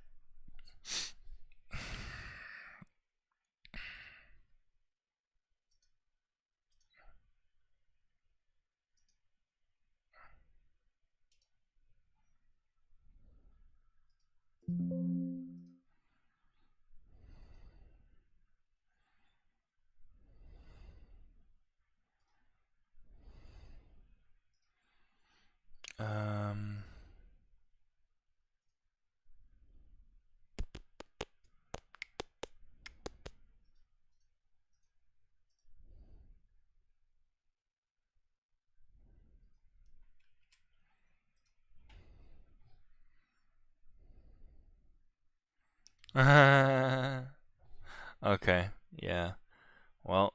Um, okay, yeah. Well,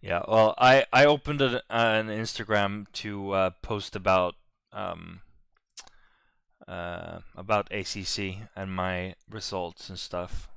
yeah. Well, I opened an Instagram to post um, about ACC and my results and stuff.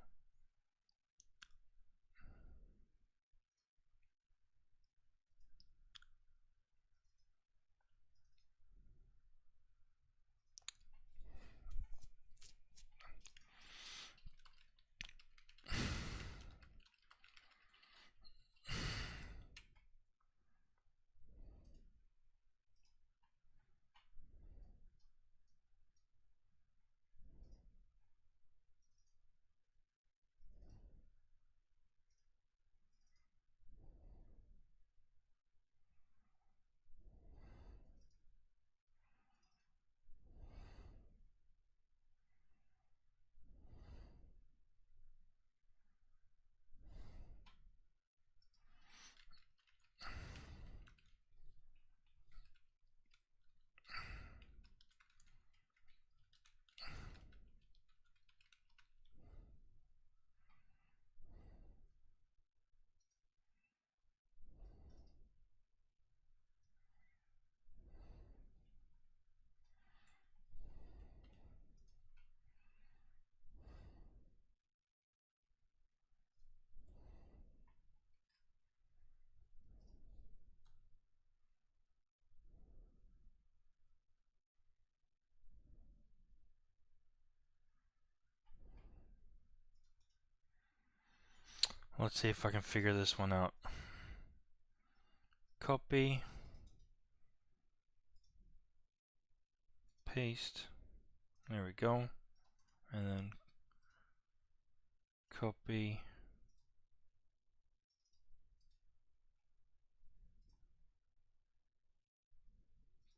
Let's see if I can figure this one out. Copy. Paste. There we go. And then copy.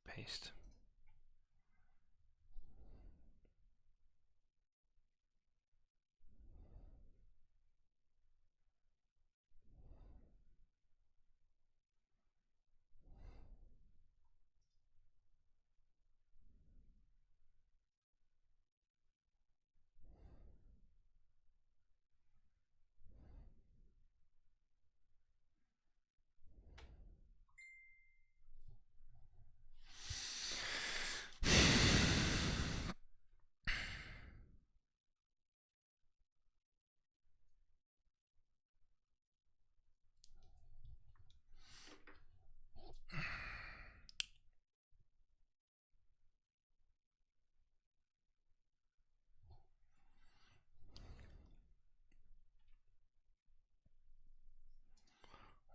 Paste.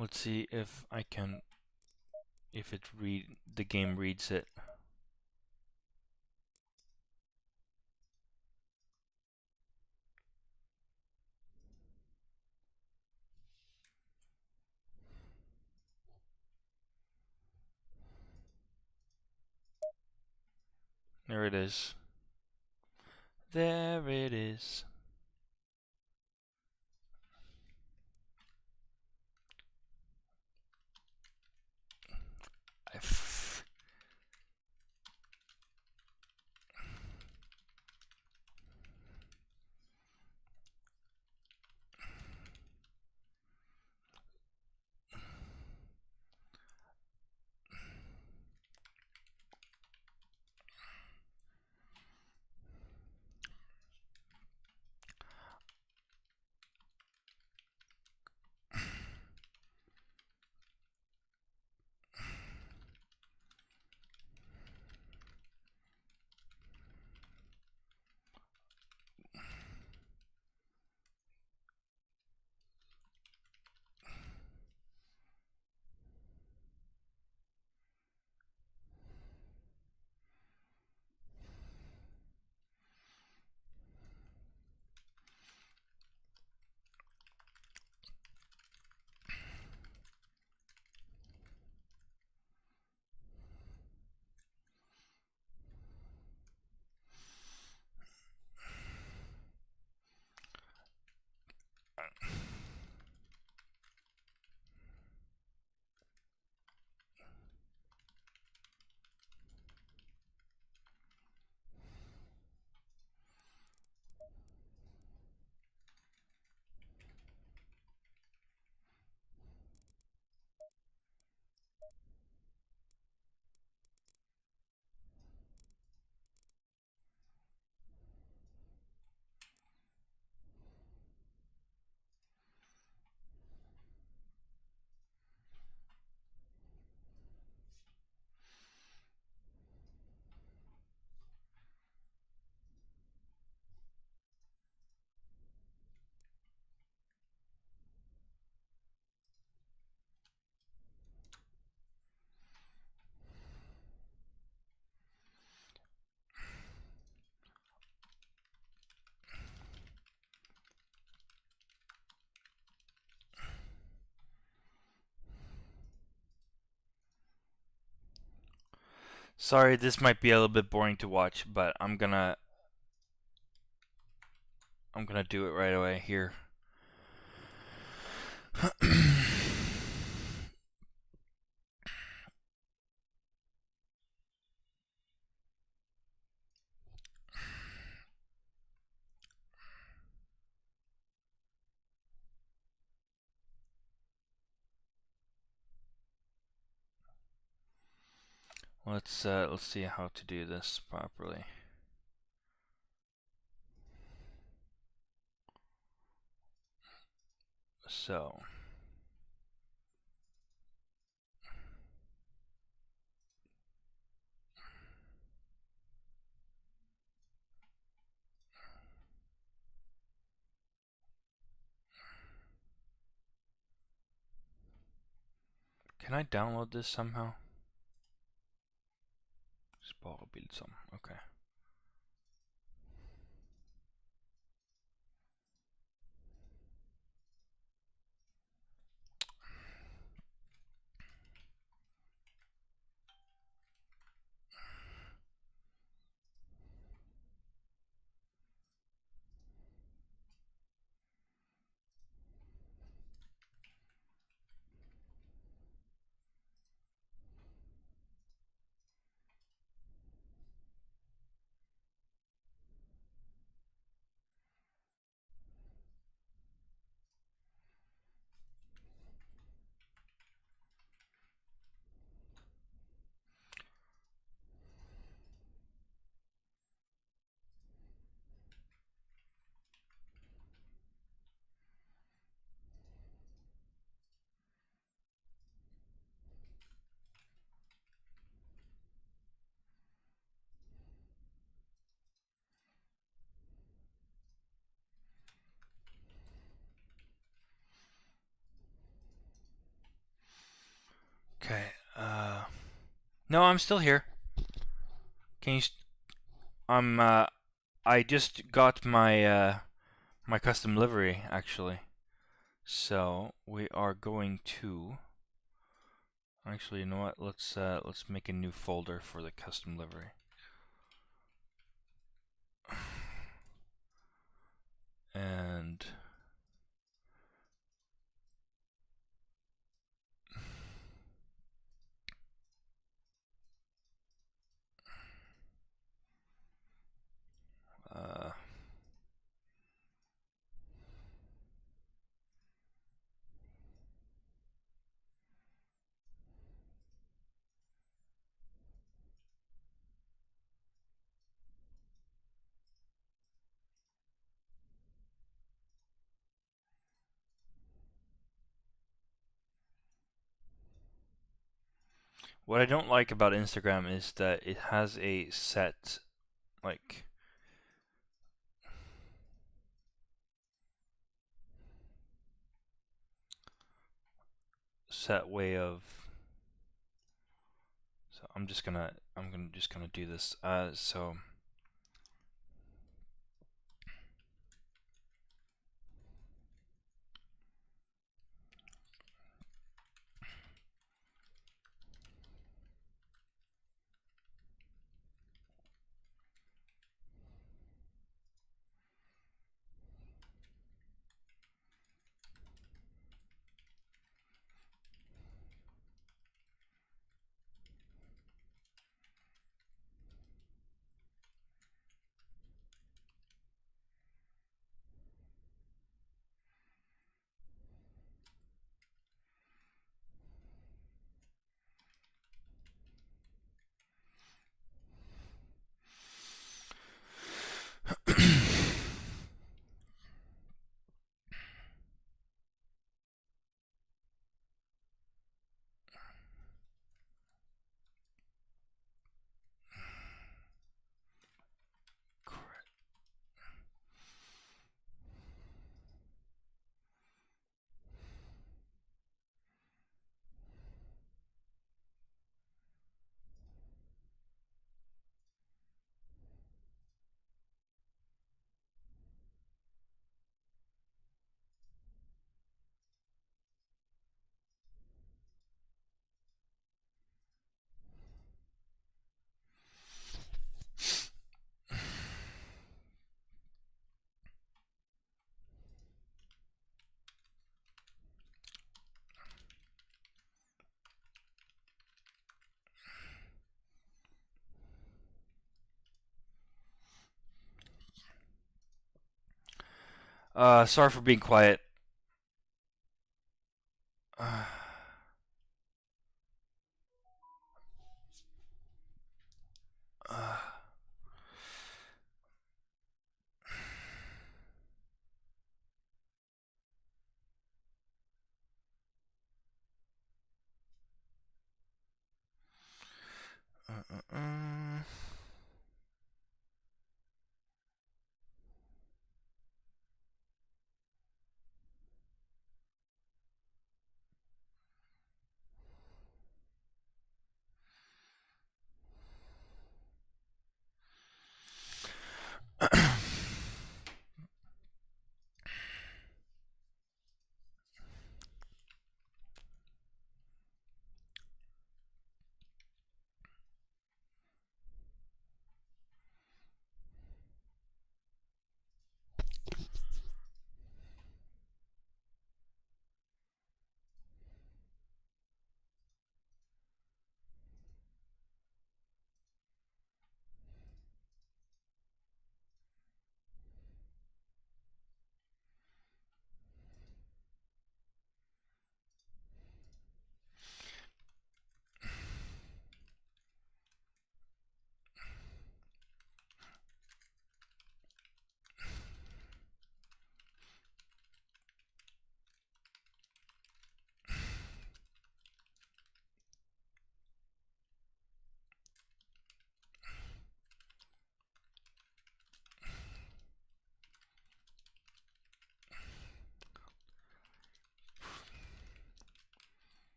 Let's see if I can, if the game reads it. There it is. There it is. Sorry, this might be a little bit boring to watch, but I'm gonna do it right away here. Let's see how to do this properly. So can I download this somehow? Sparebild som. Okay. No, I'm still here. Can you? I just got my my custom livery actually. So we are going to. Actually, you know what? Let's make a new folder for the custom livery. And uh, what I don't like about Instagram is that it has a set, like, set way of. So I'm just gonna do this. So. Sorry for being quiet.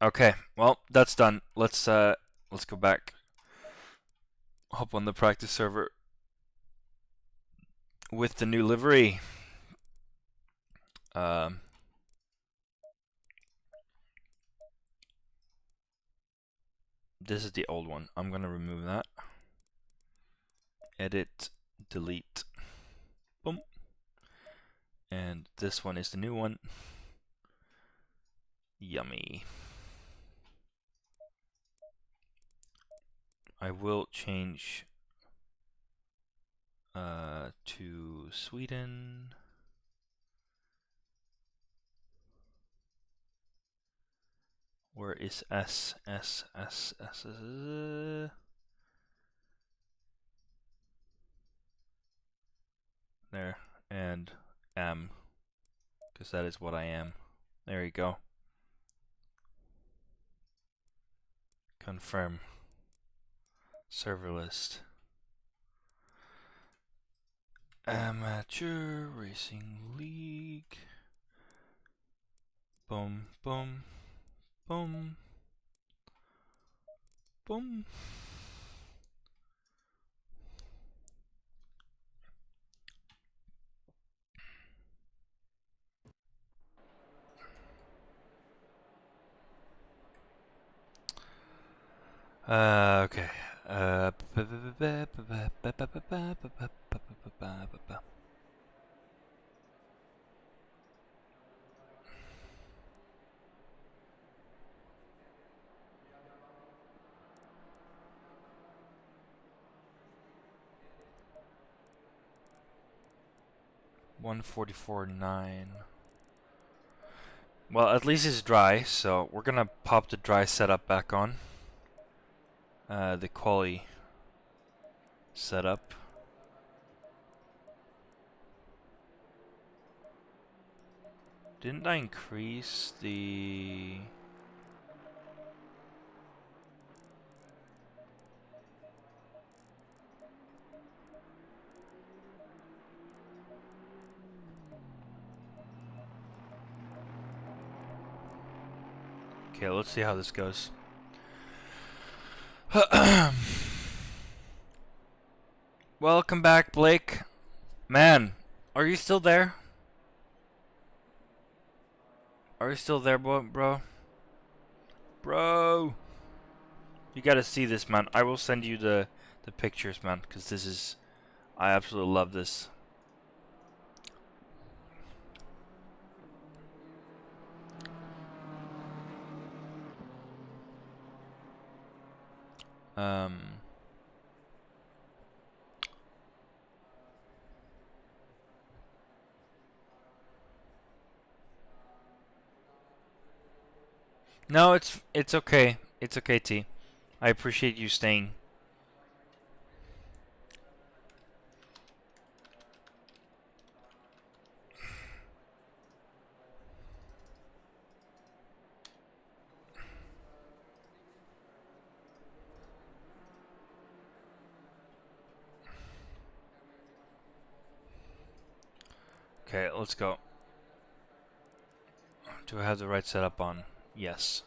Okay, well, that's done. Let's go back. Hop on the practice server with the new livery. This is the old one. I'm gonna remove that. Edit, delete. Boom. And this one is the new one. Yummy. I will change to Sweden. Where is S? There. And M. Because that is what I am. There you go. Confirm. Server list. Amateur Racing League. Boom, boom, boom, boom. Okay. 144.9. Well, at least it's dry, so we're gonna pop the dry setup back on. The quali setup. Didn't I increase the... Okay, let's see how this goes. Welcome back, Blake. Man, are you still there? Are you still there, bro? Bro! You gotta see this, man. I will send you the pictures, man, because this is... I absolutely love this. No, it's okay. It's okay, T. I appreciate you staying. Okay, let's go. Do I have the right setup on? Yes.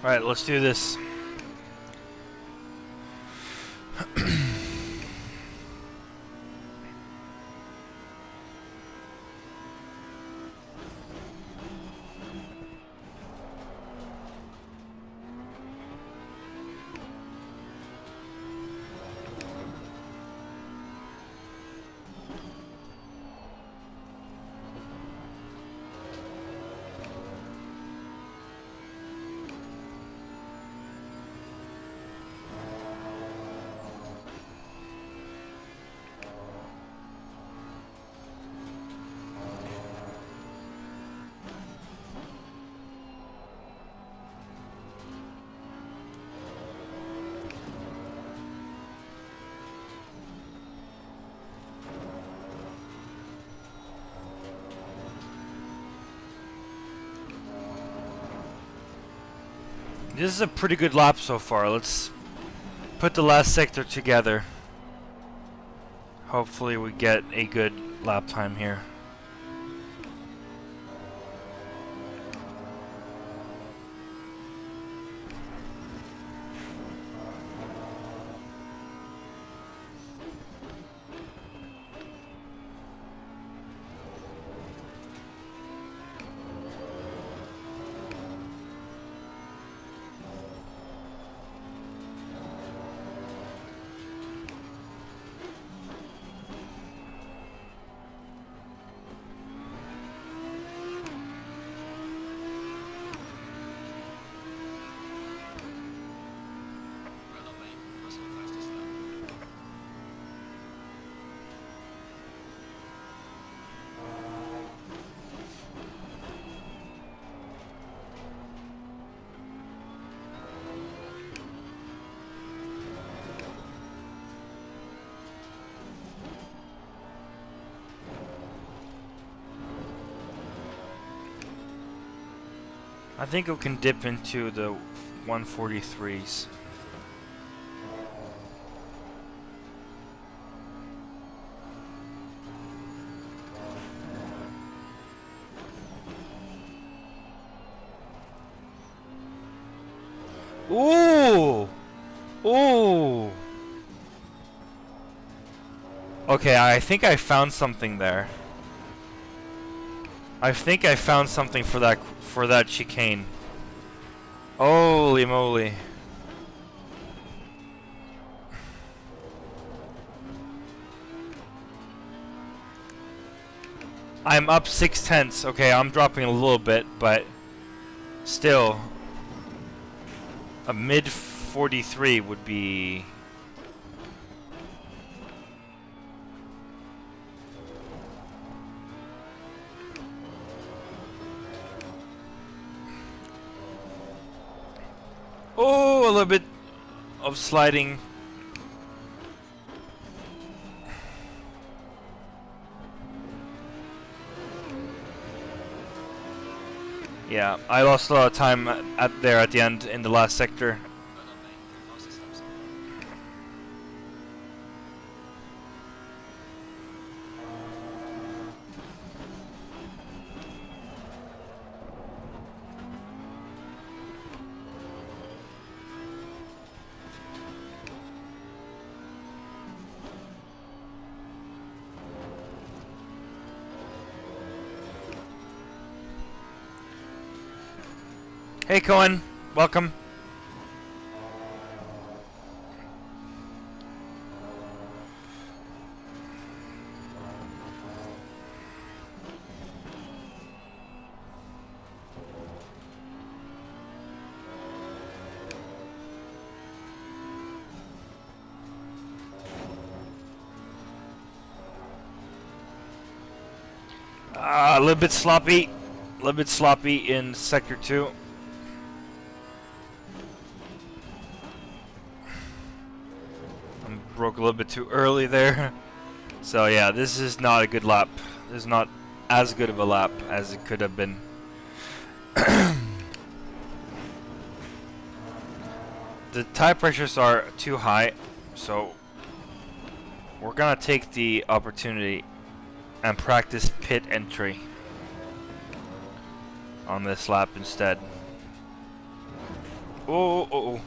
Alright, let's do this. This is a pretty good lap so far. Let's put the last sector together. Hopefully we get a good lap time here. I think we can dip into the 143s. Ooh! Ooh! Okay, I think I found something there. I think I found something for that chicane. Holy moly. I'm up 0.6. Okay, I'm dropping a little bit, but still a mid 43 would be a little bit of sliding. Yeah, I lost a lot of time at the end in the last sector. Hey Cohen, welcome. A little bit sloppy in sector 2. Broke a little bit too early there. So yeah, this is not a good lap. This is not as good of a lap as it could have been. The tire pressures are too high, so we're gonna take the opportunity and practice pit entry on this lap instead. Oh, oh, oh.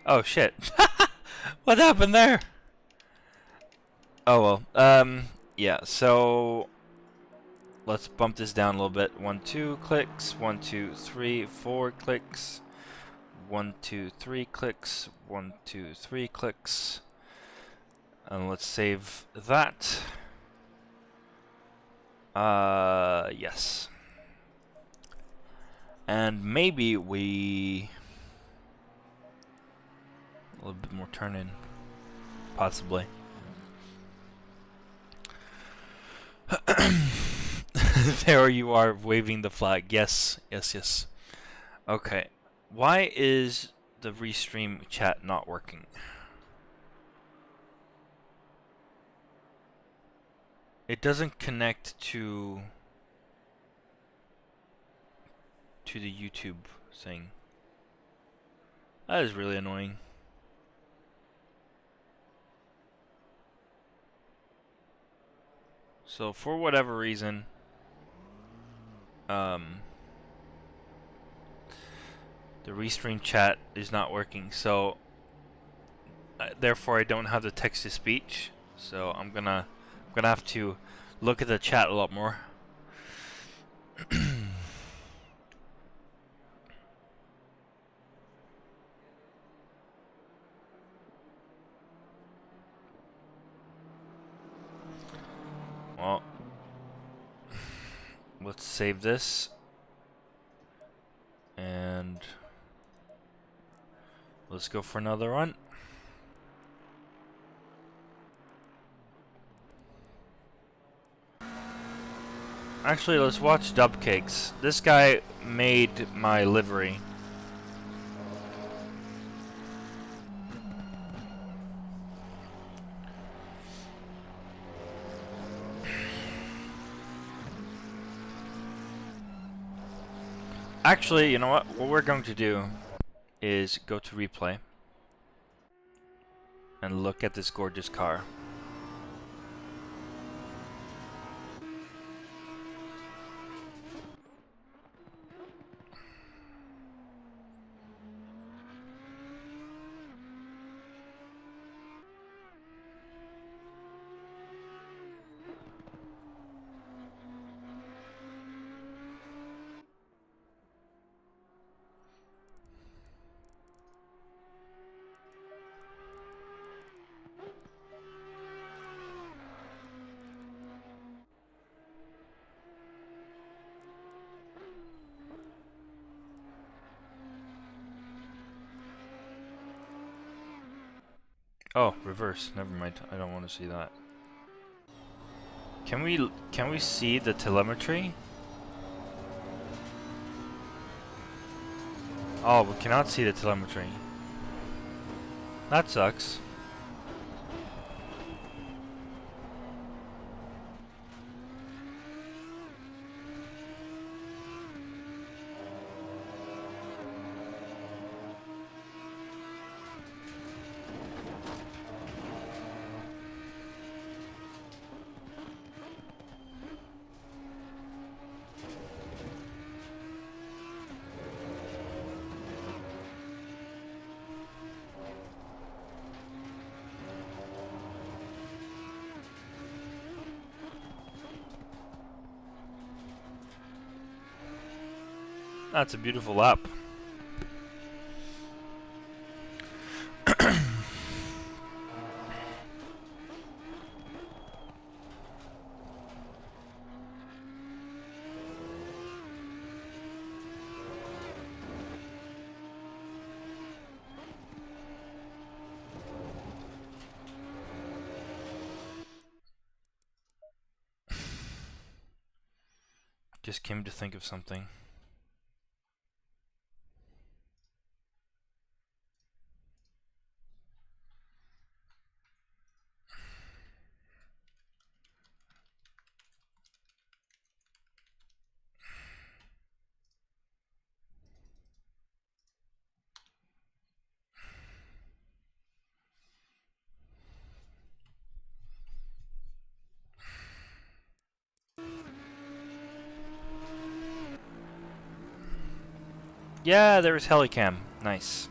Oh shit. What happened there? Oh well. Yeah, so let's bump this down a little bit. 1, 2 clicks, 1, 2, 3, 4 clicks, 1, 2, 3 clicks, 1, 2, 3 clicks. And let's save that. Yes. And maybe we a little bit more turn in, possibly. There you are, waving the flag. Yes, yes, yes. Okay. Why is the restream chat not working? It doesn't connect to the YouTube thing. That is really annoying. So for whatever reason, the restream chat is not working. So therefore, I don't have the text to speech. So I'm gonna have to look at the chat a lot more. Well, let's save this and let's go for another run. Actually, let's watch Dubcakes. This guy made my livery. Actually, you know what? What we're going to do is go to replay and look at this gorgeous car. Oh, reverse. Never mind. I don't want to see that. Can we see the telemetry? Oh, we cannot see the telemetry. That sucks. That's a beautiful lap. Just came to think of something. Yeah, there was Helicam. Nice.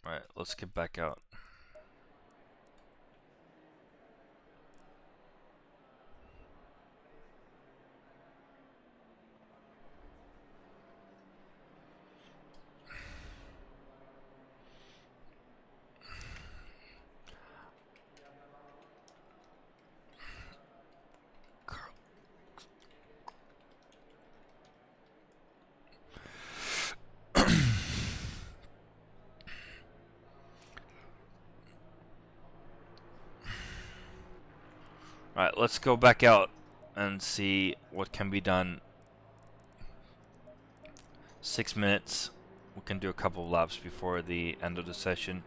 Alright, let's get back out. Alright, let's go back out and see what can be done. 6 minutes. We can do a couple of laps before the end of the session.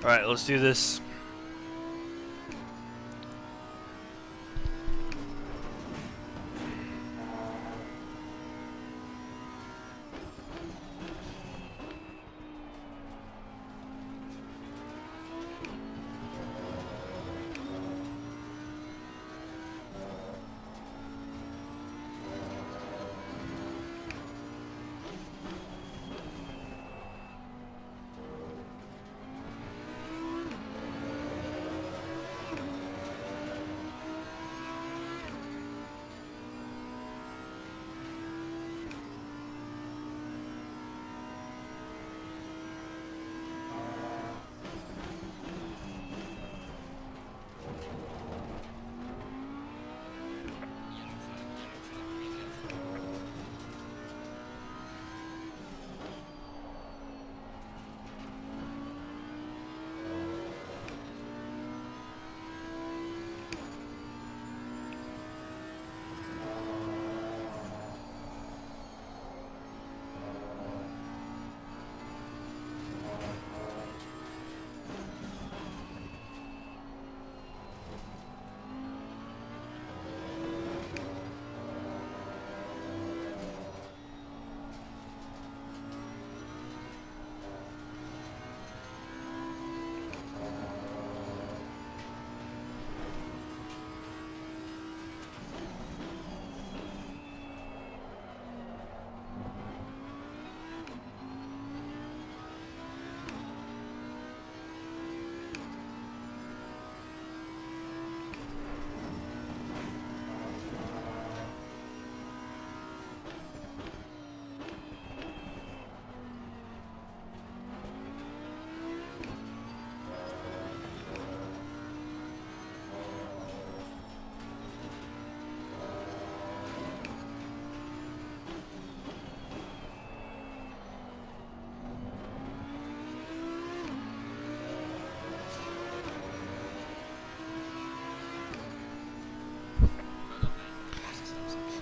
Alright, let's do this.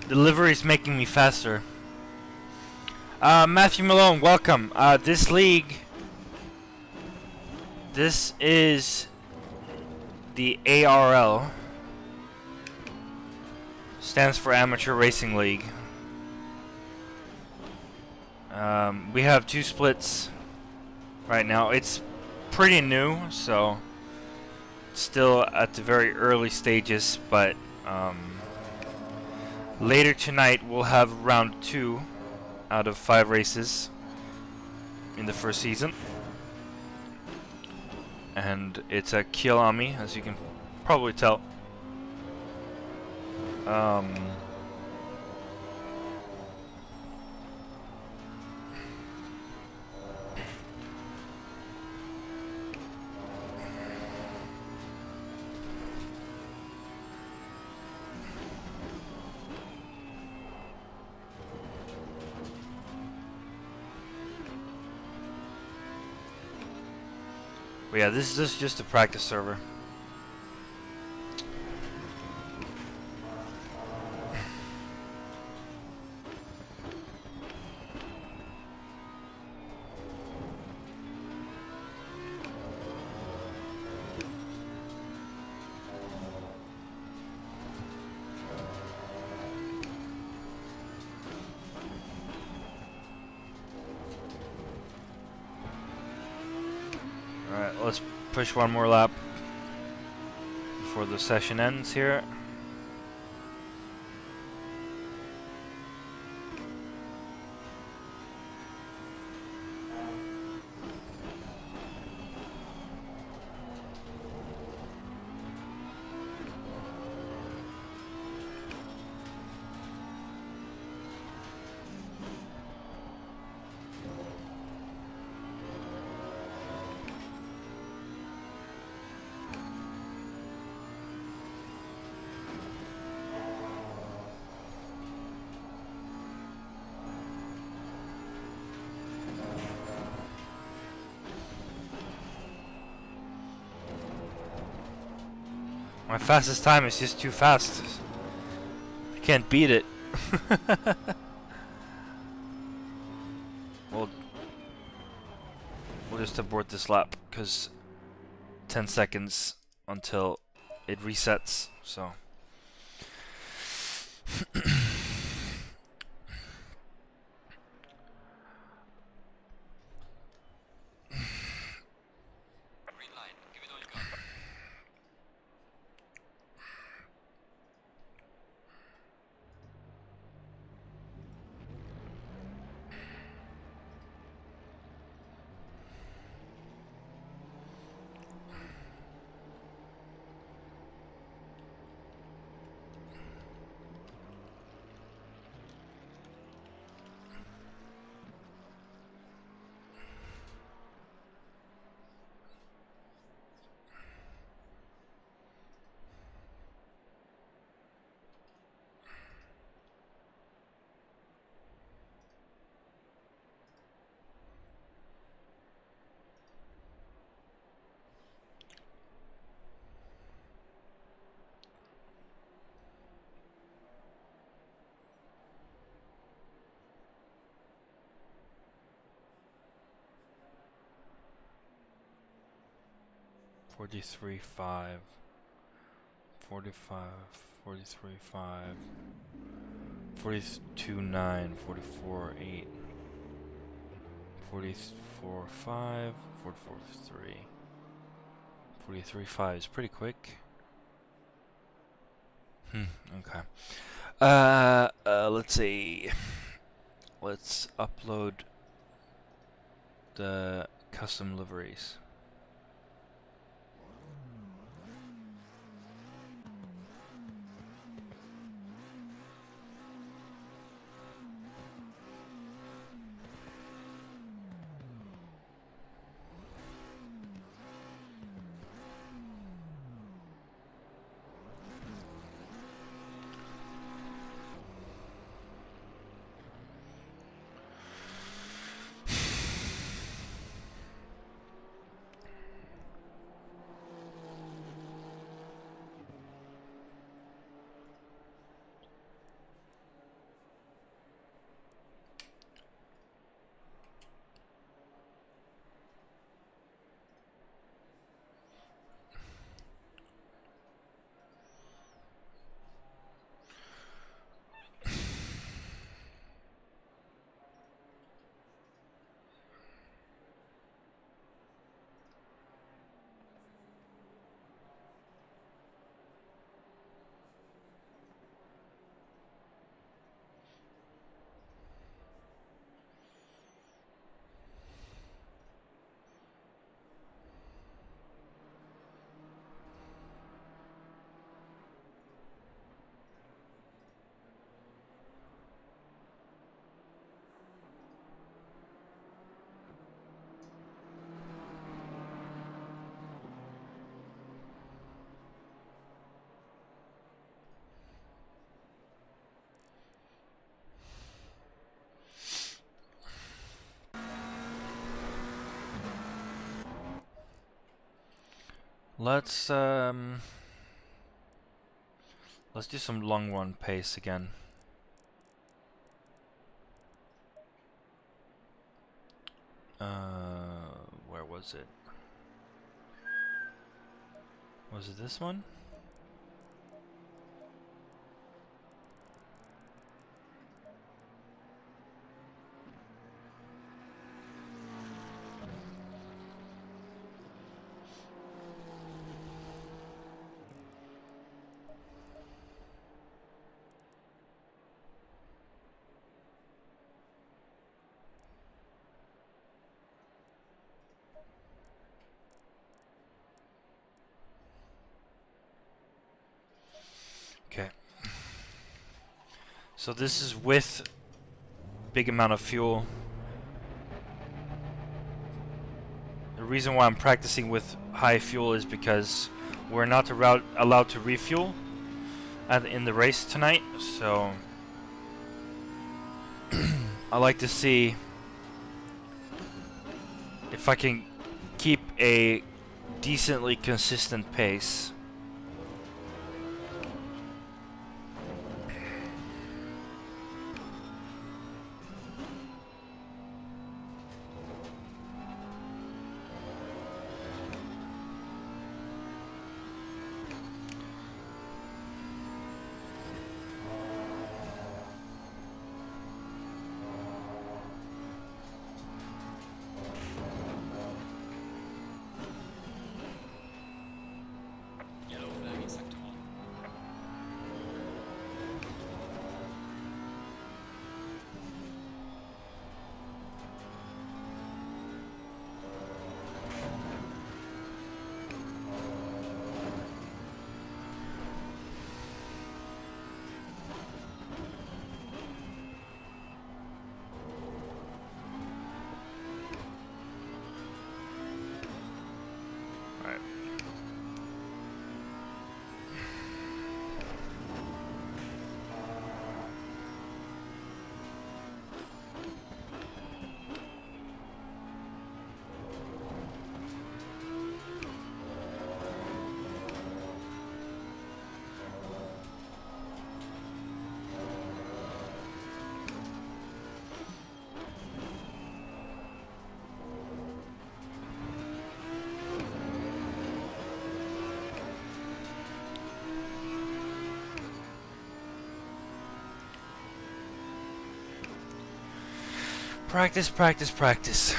The livery is making me faster. Matthew Malone, welcome. This league This is the ARL. Stands for Amateur Racing League. We have 2 splits right now. It's pretty new, so still at the very early stages, but later tonight we'll have round 2 out of 5 races in the first season. And it's at Kyalami, as you can probably tell. But yeah, this is just a practice server. Alright, let's push one more lap before the session ends here. My fastest time is just too fast. I can't beat it. We'll just abort this lap because 10 seconds until it resets, so. Green light. Give it all you got. $43.5, $45, $43.5, $42.9, $44.8, $44.5, $44.3, $43.5 is pretty quick. Okay. Let's see. Let's upload the custom liveries. Let's do some long run pace again. Where was it? Was it this one? Okay. So this is with big amount of fuel. The reason why I'm practicing with high fuel is because we're not allowed to refuel in the race tonight, so I like to see if I can keep a decently consistent pace. Yellow flag in sector 1. Alright. Practice, practice, practice.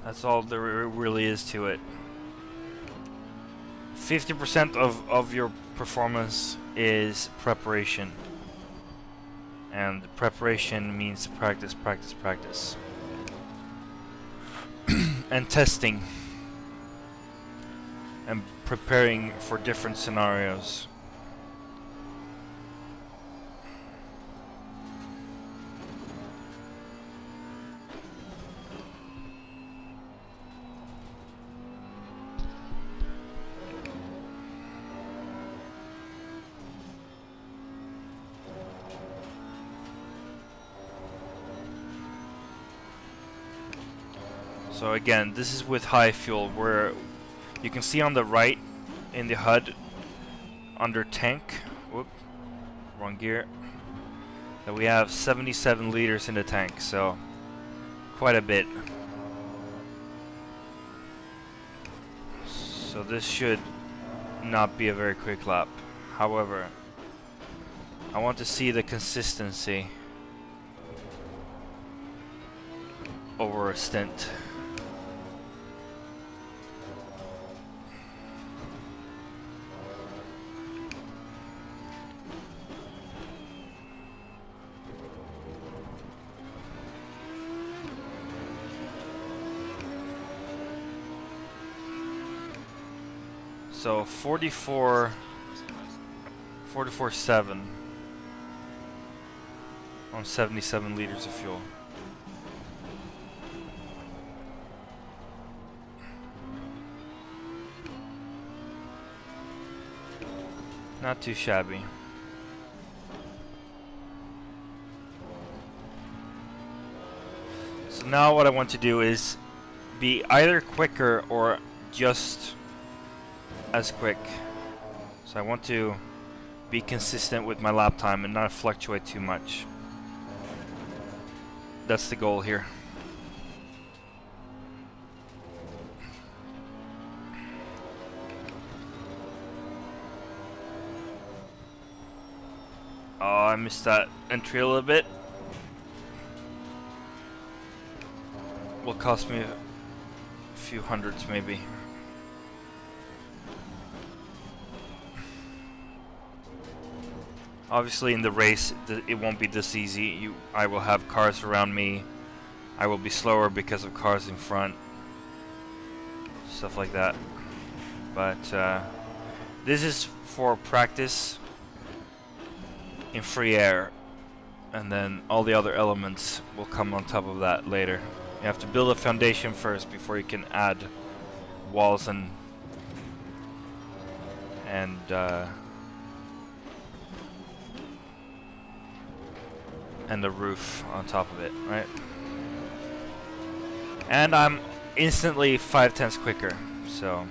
That's all there really is to it. 50% of your performance is preparation. And preparation means practice, practice, practice. And testing. And preparing for different scenarios. So again, this is with high fuel, where you can see on the right in the HUD under tank, whoop, wrong gear, that we have 77 liters in the tank, so quite a bit. So this should not be a very quick lap. However, I want to see the consistency over a stint. So 44.7 on 77 liters of fuel. Not too shabby. So now what I want to do is be either quicker or just as quick. So I want to be consistent with my lap time and not fluctuate too much. That's the goal here. Oh, I missed that entry a little bit. Will cost me a few hundreds maybe. Obviously in the race it won't be this easy. I will have cars around me. I will be slower because of cars in front. Stuff like that. But this is for practice in free air, and then all the other elements will come on top of that later. You have to build a foundation first before you can add walls and the roof on top of it, right? And I'm instantly 5/10 quicker, so.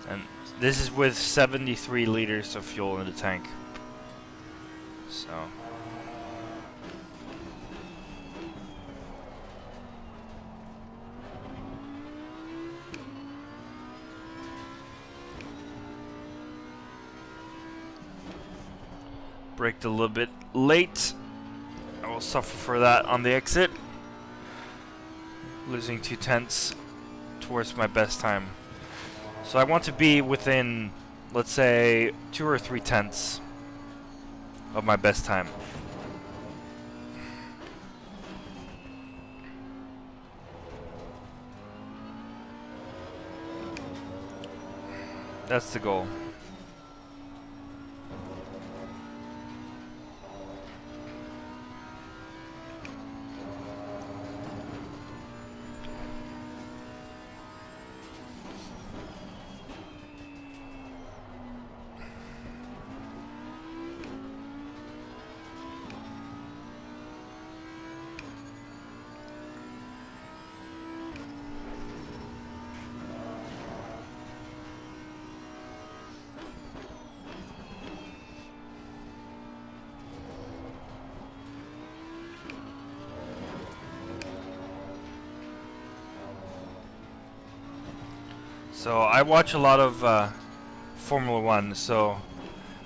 And this is with 73 liters of fuel in the tank. So. Braked a little bit late. I will suffer for that on the exit. Losing 2/10 towards my best time. So I want to be within, let's say, 2 or 3/10 of my best time. That's the goal. So I watch a lot of Formula 1, so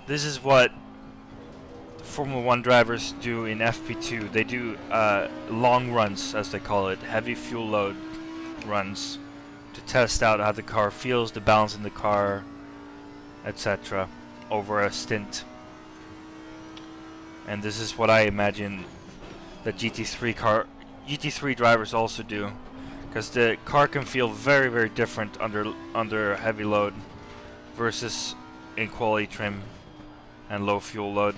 this is what Formula 1 drivers do in FP2. They do long runs, as they call it, heavy fuel load runs, to test out how the car feels, the balance in the car, etc. over a stint. And this is what I imagine that GT3 drivers also do. Because the car can feel very, very different under heavy load versus in quality trim and low fuel load.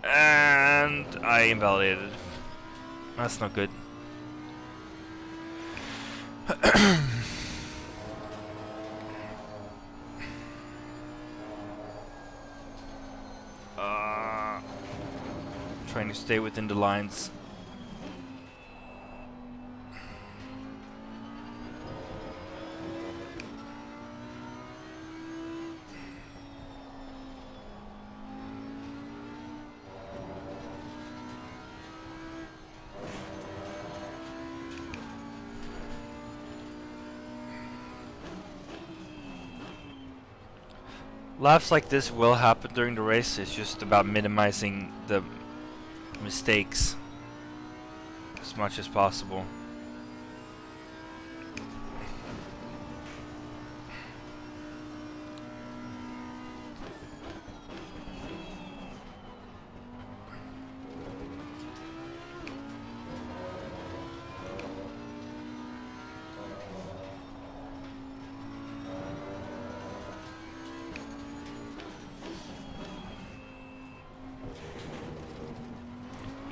And I invalidated. That's not good. Trying to stay within the lines. Laps like this will happen during the race. It's just about minimizing the mistakes as much as possible.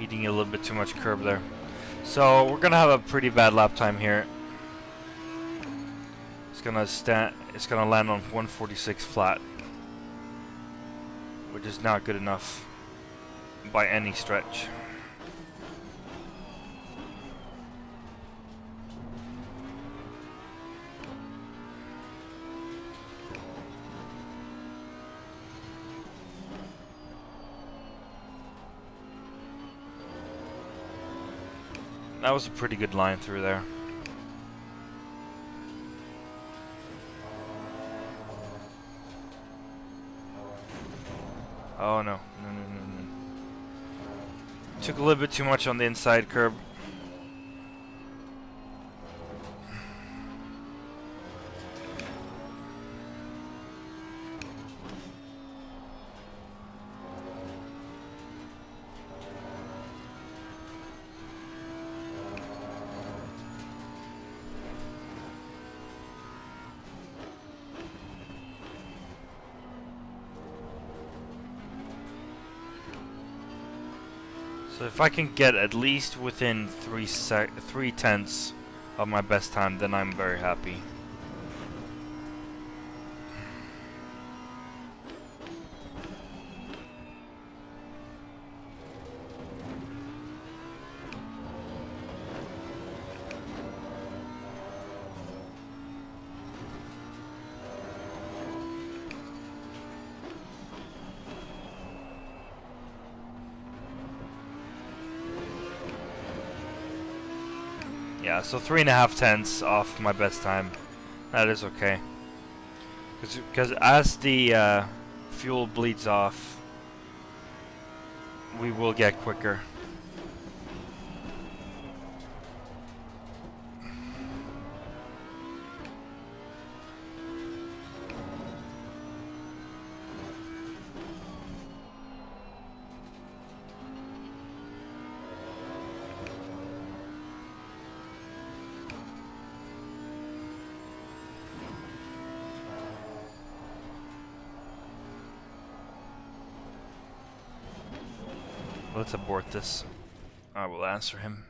Eating a little bit too much curb there. So we're gonna have a pretty bad lap time here. It's gonna land on 146 flat, which is not good enough by any stretch. That was a pretty good line through there. Oh no. No. Took a little bit too much on the inside curb. So if I can get at least within 3/10 of my best time, then I'm very happy. Yeah, so 3.5 off my best time. That is okay. Because as the fuel bleeds off, we will get quicker. Let's abort this. I will answer him.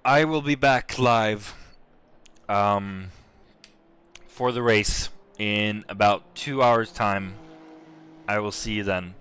I will be back live for the race in about 2 hours time. I will see you then.